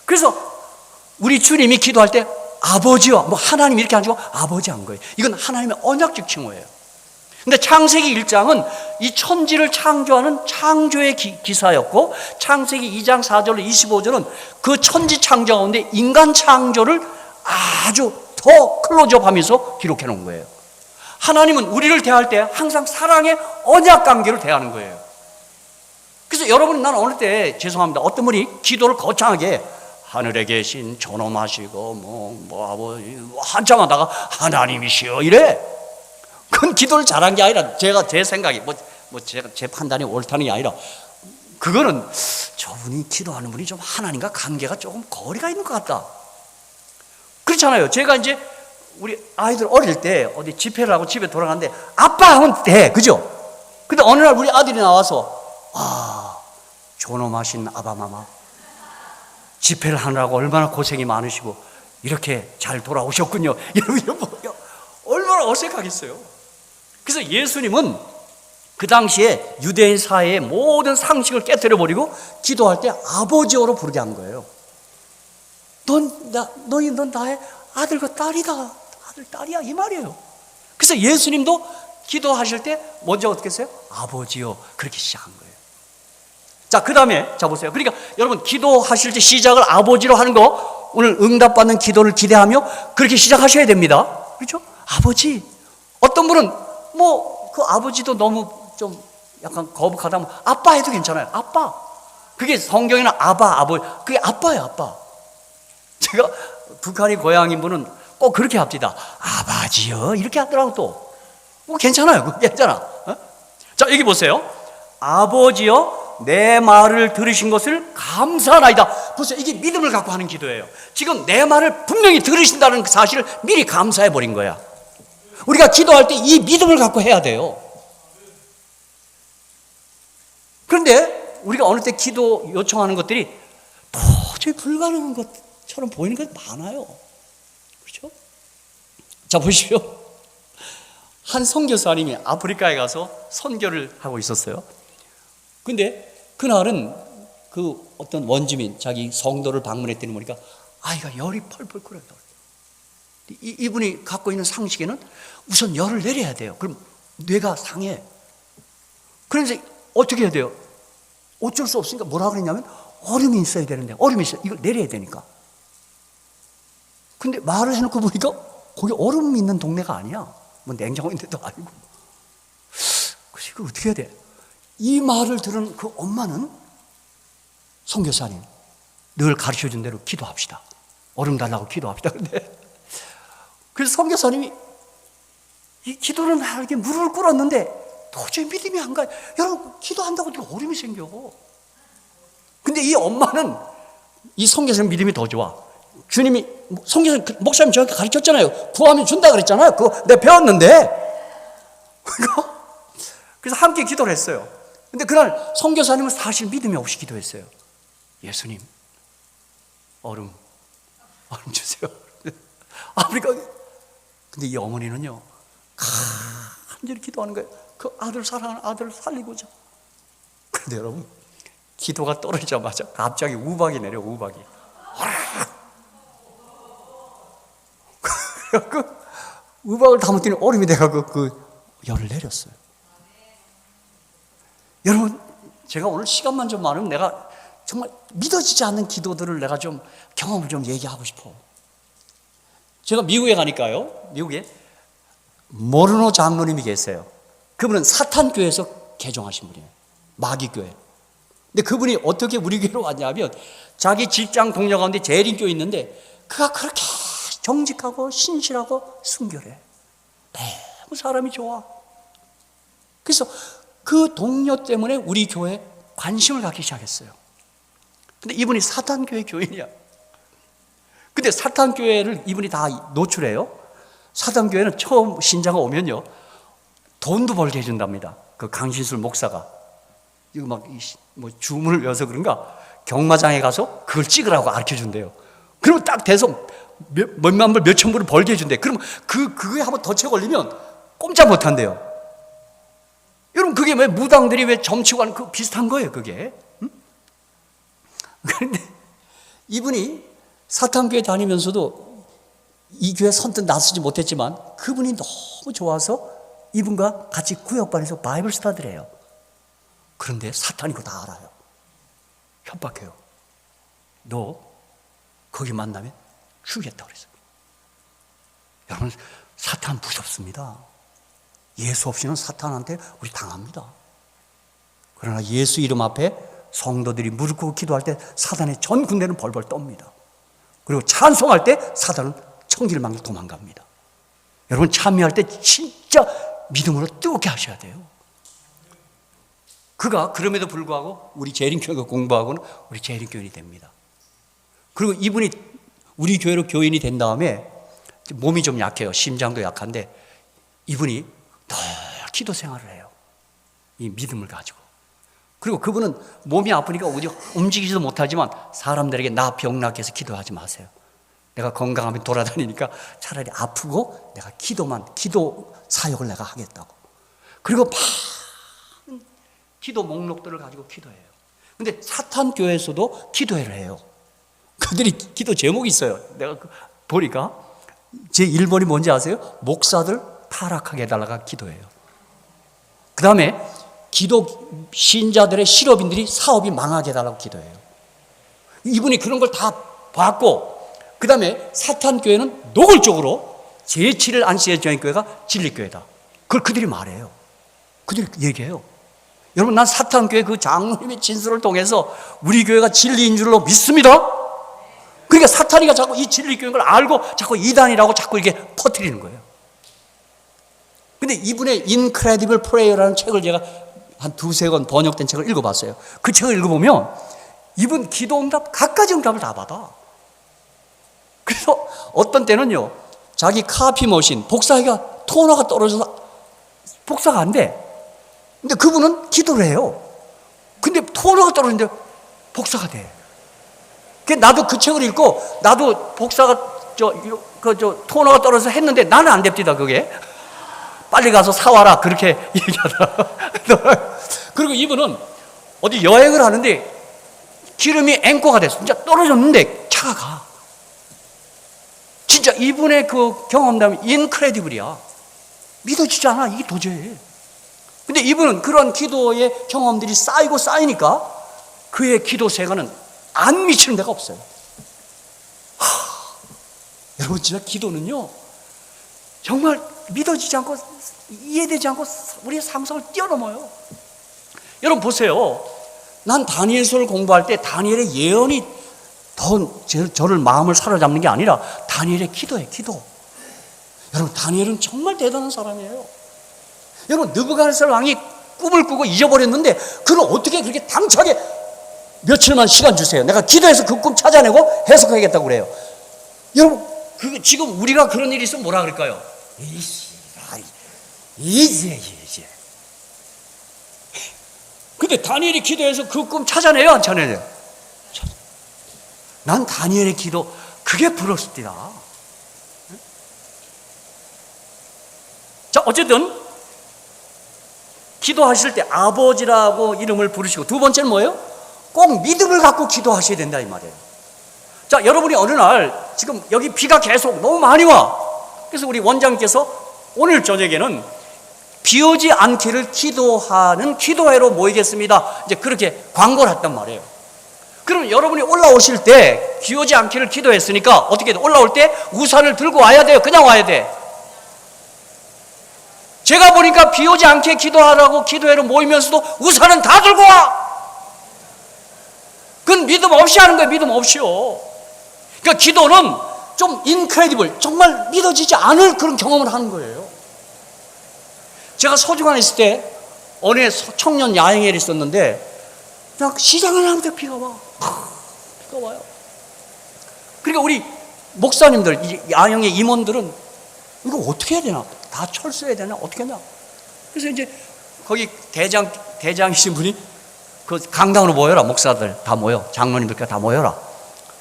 그래서 우리 주님이 기도할 때 아버지와 하나님 이렇게 안 주고 아버지 한 거예요. 이건 하나님의 언약적 칭호예요. 근데 창세기 1장은 이 천지를 창조하는 창조의 기사였고 창세기 2장 4절 25절은 그 천지 창조 가운데 인간 창조를 아주 더 클로즈업하면서 기록해 놓은 거예요. 하나님은 우리를 대할 때 항상 사랑의 언약 관계를 대하는 거예요. 그래서 여러분, 나는 어느 때 죄송합니다. 어떤 분이 기도를 거창하게 하늘에 계신 존엄하시고 아버지 한참 하다가 하나님이시여 이래. 그건 기도를 잘한 게 아니라 제 생각이 제가 제 판단이 옳다는 게 아니라 그거는 저분이 기도하는 분이 좀 하나님과 관계가 조금 거리가 있는 것 같다. 그렇잖아요. 제가 이제 우리 아이들 어릴 때 어디 집회를 하고 집에 돌아가는데 아빠 하면 돼, 그죠? 근데 어느 날 우리 아들이 나와서 존엄하신 아바마마, 집회를 하느라고 얼마나 고생이 많으시고 이렇게 잘 돌아오셨군요. 여러분 얼마나 어색하겠어요. 그래서 예수님은 그 당시에 유대인 사회의 모든 상식을 깨뜨려버리고 기도할 때 아버지어로 부르게 한 거예요. 넌 나의 아들과 딸이다. 아들, 딸이야, 이 말이에요. 그래서 예수님도 기도하실 때 먼저 어떻게 했어요? 아버지요, 그렇게 시작한 거예요. 자, 그 다음에 자 보세요. 그러니까 여러분 기도하실 때 시작을 아버지로 하는 거, 오늘 응답받는 기도를 기대하며 그렇게 시작하셔야 됩니다. 그렇죠? 아버지. 어떤 분은 그 아버지도 너무 좀 약간 거북하다, 아빠 해도 괜찮아요. 아빠. 그게 성경에는 아버지, 그게 아빠예요, 아빠. 제가 북한이 고향인 분은 꼭 그렇게 합시다. 아버지요, 이렇게 하더라고 또. 괜찮아요, 괜찮아. 어? 자, 여기 보세요. 아버지요, 내 말을 들으신 것을 감사하나이다. 보세요, 이게 믿음을 갖고 하는 기도예요. 지금 내 말을 분명히 들으신다는 사실을 미리 감사해 버린 거야. 우리가 기도할 때 이 믿음을 갖고 해야 돼요. 그런데 우리가 어느 때 기도 요청하는 것들이 도저히 불가능한 것처럼 보이는 게 많아요. 그렇죠? 자, 보십시오. 한 선교사님이 아프리카에 가서 선교를 하고 있었어요. 근데 그날은 그 어떤 원주민, 자기 성도를 방문했더니 보니까 아이가 열이 펄펄 끓어요. 이분이 갖고 있는 상식에는 우선 열을 내려야 돼요. 그럼 뇌가 상해. 그래서 어떻게 해야 돼요? 어쩔 수 없으니까 뭐라 그랬냐면 얼음이 있어야 되는데, 얼음이 있어요. 이걸 내려야 되니까. 근데 말을 해놓고 보니까 거기 얼음 있는 동네가 아니야. 뭐 냉장고 있는데도 아니고. 그래서 이걸 어떻게 해야 돼? 이 말을 들은 그 엄마는 선교사님, 늘 가르쳐준 대로 기도합시다. 얼음 달라고 기도합시다. 근데 그래서 선교사님이 이 기도는 하게 물을 끓었는데 도저히 믿음이 안 가요. 여러분, 기도한다고 어떻게 얼음이 생겨? 근데 이 엄마는 이 선교사님 믿음이 더 좋아. 주님이, 선교사님, 목사님 저한테 가르쳤잖아요. 구하면 준다 그랬잖아요. 그거 내가 배웠는데. 그래서 함께 기도를 했어요. 근데 그날 선교사님은 사실 믿음이 없이 기도했어요. 예수님, 얼음 주세요. 아프리카. 근데 이 어머니는요, 간절히 기도하는 거예요. 그 아들, 사랑하는 아들을 살리고자. 그런데 여러분, 기도가 떨어지자마자 갑자기 우박이 내려, 우박이. 그 우박을 담았더니 얼음이 돼가지고 그 열을 내렸어요. 여러분, 제가 오늘 시간만 좀 많으면 내가 정말 믿어지지 않는 기도들을 내가 좀 경험을 좀 얘기하고 싶어. 제가 미국에 가니까요, 미국에 모르노 장로님이 계세요. 그분은 사탄교회에서 개종하신 분이에요. 마귀교회. 근데 그분이 어떻게 우리 교회로 왔냐면 자기 직장 동료 가운데 재림교회 있는데 그가 그렇게 정직하고 신실하고 순결해. 너무 사람이 좋아. 그래서 그 동료 때문에 우리 교회에 관심을 갖기 시작했어요. 근데 이분이 사탄교회 교인이야. 근데 사탄교회를 이분이 다 노출해요. 사탄교회는 처음 신자가 오면요, 돈도 벌게 해준답니다. 그 강신술 목사가. 이거 뭐 주문을 외워서 그런가? 경마장에 가서 그걸 찍으라고 가르쳐 준대요. 그러면 딱 돼서 몇만 불, 몇천 불을 벌게 해준대. 그러면 그거에 한번 덫에 걸리면 꼼짝 못 한대요. 여러분, 그게 왜 무당들이 왜 점치고 하는 그 비슷한 거예요, 그게. 응? 그런데 이분이 사탄교회 다니면서도 이 교회 선뜻 나서지 못했지만 그분이 너무 좋아서 이분과 같이 구역반에서 바이블 스터디를 해요. 그런데 사탄이 그거 다 알아요. 협박해요. 너 거기 만나면 죽겠다고 그랬어요. 여러분, 사탄 무섭습니다. 예수 없이는 사탄한테 우리 당합니다. 그러나 예수 이름 앞에 성도들이 무릎 꿇고 기도할 때 사탄의 전 군대는 벌벌 떱니다. 그리고 찬송할 때 사탄은 천길만길 도망갑니다. 여러분, 참여할 때 진짜 믿음으로 뜨겁게 하셔야 돼요. 그가 그럼에도 불구하고 우리 재림교회 공부하고는 우리 재림교인이 됩니다. 그리고 이분이 우리 교회로 교인이 된 다음에 몸이 좀 약해요. 심장도 약한데 이분이 늘 기도 생활을 해요. 이 믿음을 가지고. 그리고 그분은 몸이 아프니까 어디 움직이지도 못하지만 사람들에게 나 병나게 해서 기도하지 마세요. 내가 건강하면 돌아다니니까 차라리 아프고 내가 기도 사역을 내가 하겠다고. 그리고 많은 기도 목록들을 가지고 기도해요. 근데 사탄 교회에서도 기도회를 해요. 그들이 기도 제목이 있어요. 내가 보니까 제 1번이 뭔지 아세요? 목사들 타락하게 해달라가 기도해요. 그 다음에 기도 신자들의 실업인들이 사업이 망하게 해달라고 기도해요. 이분이 그런 걸 다 봤고, 그 다음에 사탄 교회는 노골적으로 제7일 안식일 저녁교회가 진리교회다. 그걸 그들이 말해요. 그들이 얘기해요. 여러분, 난 사탄 교회 그 장로님의 진술을 통해서 우리 교회가 진리인 줄로 믿습니다. 그러니까 사탄이가 자꾸 이 진리교회인 걸 알고 자꾸 이단이라고 자꾸 이게 퍼뜨리는 거예요. 근데 이분의 Incredible Prayer라는 책을 제가 한 2-3권 번역된 책을 읽어봤어요. 그 책을 읽어보면 이분 기도 응답, 각가지 응답을 다 받아. 그래서 어떤 때는요, 자기 카피 머신, 복사기가 토너가 떨어져서 복사가 안 돼. 근데 그분은 기도를 해요. 근데 토너가 떨어지는데 복사가 돼. 나도 그 책을 읽고, 나도 복사가, 토너가 떨어져서 했는데 나는 안 됩니다, 그게. 빨리 가서 사와라, 그렇게 얘기하더라고요. 그리고 이분은 어디 여행을 하는데 기름이 앵꼬가 됐어. 진짜 떨어졌는데 차가 가. 진짜 이분의 그 경험담이 인크레디블이야. 믿어지지 않아, 이게 도저히. 근데 이분은 그런 기도의 경험들이 쌓이니까 그의 기도 세가는 안 미치는 데가 없어요. 여러분, 진짜 기도는요, 정말 믿어지지 않고 이해되지 않고 우리의 상상을 뛰어넘어요. 여러분 보세요. 난 다니엘서를 공부할 때 다니엘의 예언이 더 저를 마음을 사로잡는 게 아니라 다니엘의 기도예요, 기도. 여러분, 다니엘은 정말 대단한 사람이에요. 여러분, 느부갓네살 왕이 꿈을 꾸고 잊어버렸는데 그걸 어떻게 그렇게 당차게 며칠만 시간 주세요. 내가 기도해서 그 꿈 찾아내고 해석하겠다고 그래요. 여러분, 지금 우리가 그런 일이 있으면 뭐라 그럴까요? 이제. 근데 다니엘이 기도해서 그 꿈 찾아내요, 안 찾아내요? 난 다니엘의 기도, 그게 부럽습니다. 자, 어쨌든 기도하실 때 아버지라고 이름을 부르시고, 두 번째는 뭐예요? 꼭 믿음을 갖고 기도하셔야 된다, 이 말이에요. 자, 여러분이 어느 날 지금 여기 비가 계속 너무 많이 와. 그래서 우리 원장님께서 오늘 저녁에는 비 오지 않기를 기도하는 기도회로 모이겠습니다. 이제 그렇게 광고를 했단 말이에요. 그럼 여러분이 올라오실 때 비 오지 않기를 기도했으니까 어떻게 돼? 올라올 때 우산을 들고 와야 돼요? 그냥 와야 돼? 제가 보니까 비 오지 않게 기도하라고 기도회로 모이면서도 우산은 다 들고 와. 그건 믿음 없이 하는 거예요. 믿음 없이요. 그러니까 기도는 좀 인크레디블, 정말 믿어지지 않을 그런 경험을 하는 거예요. 제가 서주관에 있을 때 어느 청년 야행회를 있었는데 그냥 시장을 하는데 비가 와. 비가 와요. 그러니까 우리 목사님들, 야영의 임원들은 이거 어떻게 해야 되나? 다 철수해야 되나? 어떻게 하냐? 그래서 이제 거기 대장이신 분이 그 강당으로 모여라. 목사들 다 모여. 장로님들 다 모여라.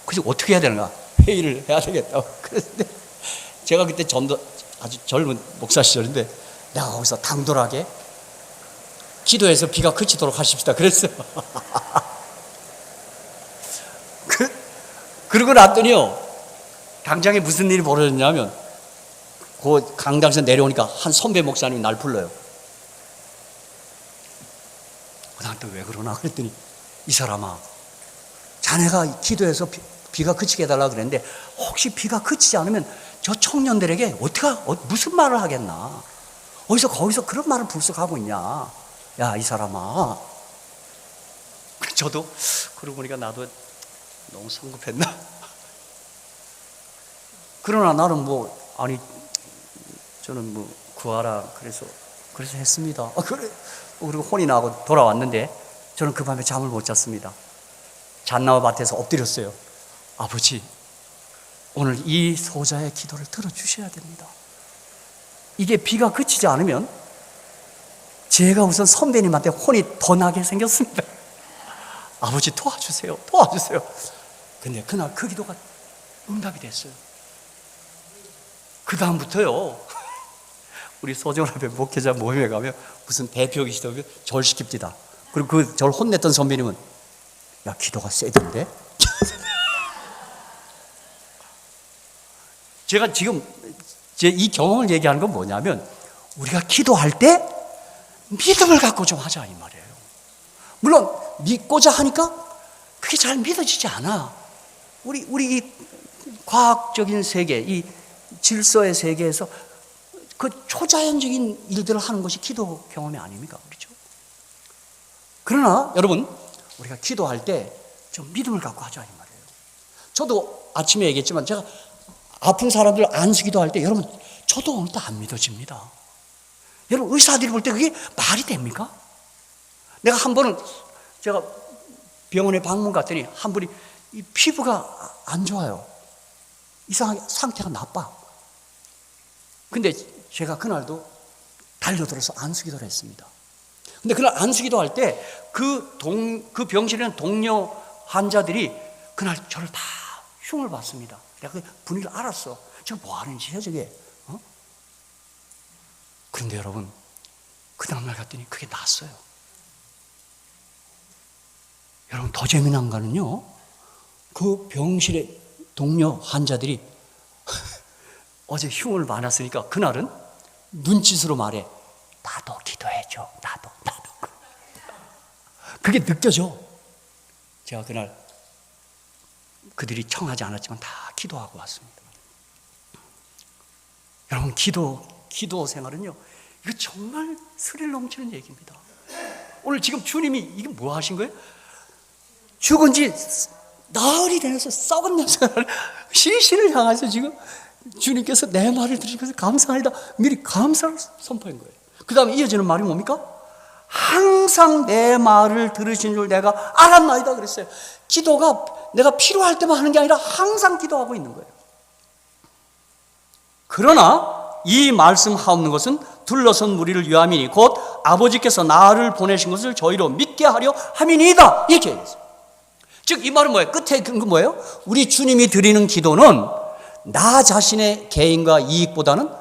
그래서 어떻게 해야 되는가? 회의를 해야 되겠다고. 그랬는데 제가 그때 아주 젊은 목사 시절인데 내가 거기서 당돌하게 기도해서 비가 그치도록 하십시다 그랬어요. 그러고 났더니요, 당장에 무슨 일이 벌어졌냐면 그 강당에서 내려오니까 한 선배 목사님이 날 불러요. 나한테 왜 그러나 그랬더니, 이 사람아, 자네가 기도해서 비가 그치게 해달라 그랬는데 혹시 비가 그치지 않으면 저 청년들에게 무슨 말을 하겠나? 거기서 그런 말을 불쑥 하고 있냐? 야, 이 사람아. 저도 그러고 보니까 나도 너무 성급했나? 그러나 나는 저는 구하라 그래서 했습니다. 그리고 혼이 나고 돌아왔는데 저는 그 밤에 잠을 못 잤습니다. 잣나무 밭에서 엎드렸어요. 아버지, 오늘 이 소자의 기도를 들어주셔야 됩니다. 이게 비가 그치지 않으면 제가 우선 선배님한테 혼이 더 나게 생겼습니다. 아버지 도와주세요, 도와주세요. 근데 그날 그 기도가 응답이 됐어요. 그 다음부터요, 우리 소정합의 목회자 모임에 가면 무슨 대표 계시다면 절 시킵니다. 그리고 그 절 혼냈던 선배님은 야, 기도가 세던데? 제가 지금 제 이 경험을 얘기하는 건 뭐냐면, 우리가 기도할 때 믿음을 갖고 좀 하자 이 말이에요. 물론 믿고자 하니까 그게 잘 믿어지지 않아. 우리 이 과학적인 세계, 이 질서의 세계에서 그 초자연적인 일들을 하는 것이 기도 경험이 아닙니까? 그렇죠? 그러나 여러분, 우리가 기도할 때 좀 믿음을 갖고 하자 이 말이에요. 저도 아침에 얘기했지만, 제가 아픈 사람들 안수 기도할 때, 여러분, 저도 오늘도 안 믿어집니다. 여러분, 의사들이 볼 때 그게 말이 됩니까? 내가 한 번은 제가 병원에 방문 갔더니 한 분이 이 피부가 안 좋아요. 이상하게 상태가 나빠. 근데 제가 그날도 달려들어서 안수 기도를 했습니다. 근데 그날 안수 기도할 때 그 병실에 있는 동료 환자들이 그날 저를 다 흉을 봤습니다. 내가 그 분위기를 알았어. 저거 뭐 하는 짓이야 저게? 그런데 여러분, 그 다음날 갔더니 그게 났어요. 여러분, 더 재미난 거는요, 그 병실의 동료 환자들이 어제 흉을 많았으니까 그날은 눈짓으로 말해. 나도 기도해줘. 나도. 그게 느껴져. 제가 그날 그들이 청하지 않았지만 다 기도하고 왔습니다. 여러분, 기도 생활은요, 이거 정말 스릴 넘치는 얘기입니다. 오늘 지금 주님이 이게 뭐 하신 거예요? 죽은 지 나흘이 되면서 썩은 냄새가 나는 시신을 향해서 지금 주님께서 내 말을 들으셔서 감사합니다. 미리 감사를 선포한 거예요. 그 다음에 이어지는 말이 뭡니까? 항상 내 말을 들으신 줄 내가 알았나이다 그랬어요. 기도가 내가 필요할 때만 하는 게 아니라 항상 기도하고 있는 거예요. 그러나 이 말씀하옵는 것은 둘러선 무리를 위함이니 곧 아버지께서 나를 보내신 것을 저희로 믿게 하려 함이니이다. 이렇게 얘기했어요. 즉 이 말은 뭐예요? 끝에 그 뭐예요? 우리 주님이 드리는 기도는 나 자신의 개인과 이익보다는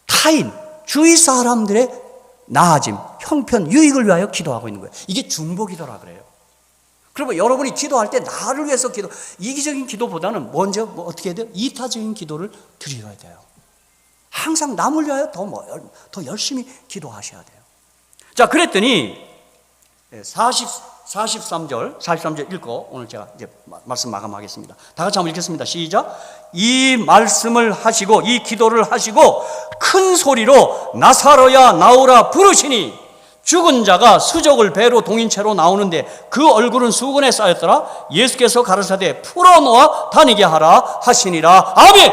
타인, 주위 사람들의 나아짐, 형편, 유익을 위하여 기도하고 있는 거예요. 이게 중보기도라 그래요. 그러면 여러분이 기도할 때 나를 위해서 이기적인 기도보다는 먼저 어떻게 해야 돼요? 이타적인 기도를 드려야 돼요. 항상 남을 위하여 더 열심히 기도하셔야 돼요. 자, 그랬더니 43절 읽고 오늘 제가 이제 말씀 마감하겠습니다. 다 같이 한번 읽겠습니다. 시작. 이 말씀을 하시고 이 기도를 하시고 큰 소리로 나사로야 나오라 부르시니 죽은 자가 수족을 배로 동인 채로 나오는데 그 얼굴은 수건에 쌓였더라. 예수께서 가르사대 풀어놓아 다니게 하라 하시니라. 아멘.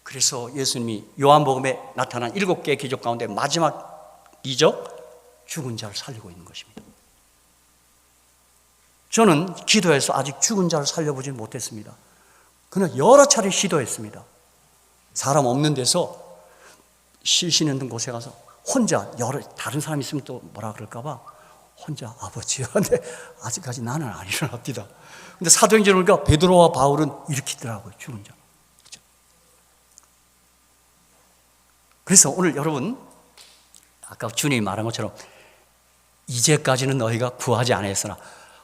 그래서 예수님이 요한복음에 나타난 7개의 기적 가운데 마지막 기적, 죽은 자를 살리고 있는 것입니다. 저는 기도해서 아직 죽은 자를 살려보지 못했습니다. 그러나 여러 차례 시도했습니다. 사람 없는 데서 실신 있는 곳에 가서 혼자, 다른 사람이 있으면 또 뭐라 그럴까봐 혼자 아버지요. 근데 아직까지 나는 안 일어납니다. 근데 사도행전을 보니까 베드로와 바울은 일으키더라고요, 죽은 자. 그렇죠? 그래서 오늘 여러분, 아까 주님이 말한 것처럼 이제까지는 너희가 구하지 않았으나,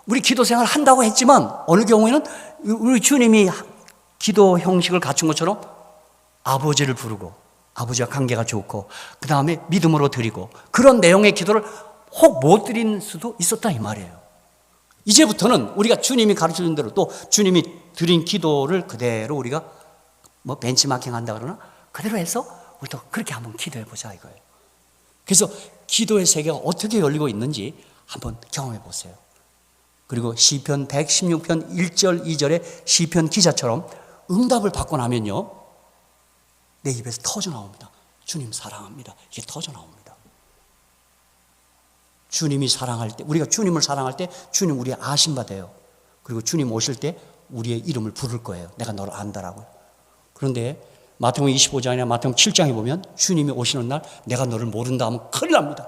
우리 기도 생활 한다고 했지만 어느 경우에는 우리 주님이 기도 형식을 갖춘 것처럼 아버지를 부르고 아버지와 관계가 좋고 그 다음에 믿음으로 드리고 그런 내용의 기도를 혹 못 드린 수도 있었다 이 말이에요. 이제부터는 우리가 주님이 가르쳐준 대로 또 주님이 드린 기도를 그대로 우리가 뭐 벤치마킹 한다 그러나 그대로 해서 우리도 그렇게 한번 기도해 보자 이거예요. 그래서 기도의 세계가 어떻게 열리고 있는지 한번 경험해 보세요. 그리고 시편 116편 1절 2절의 시편 기자처럼 응답을 받고 나면요, 내 입에서 터져 나옵니다. 주님 사랑합니다. 이게 터져 나옵니다. 주님이 사랑할 때, 우리가 주님을 사랑할 때 주님 우리 아심받아요. 그리고 주님 오실 때 우리의 이름을 부를 거예요. 내가 너를 안다라고요. 그런데 마태복음 25장이나 마태복음 7장에 보면 주님이 오시는 날 내가 너를 모른다 하면 큰일 납니다.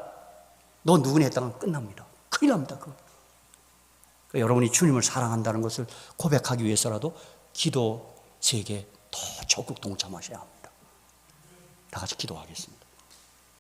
너 누구냐 했다가 끝납니다. 큰일 납니다. 그러니까 여러분이 주님을 사랑한다는 것을 고백하기 위해서라도 기도 세계에 더 적극 동참하셔야 합니다. 다 같이 기도하겠습니다.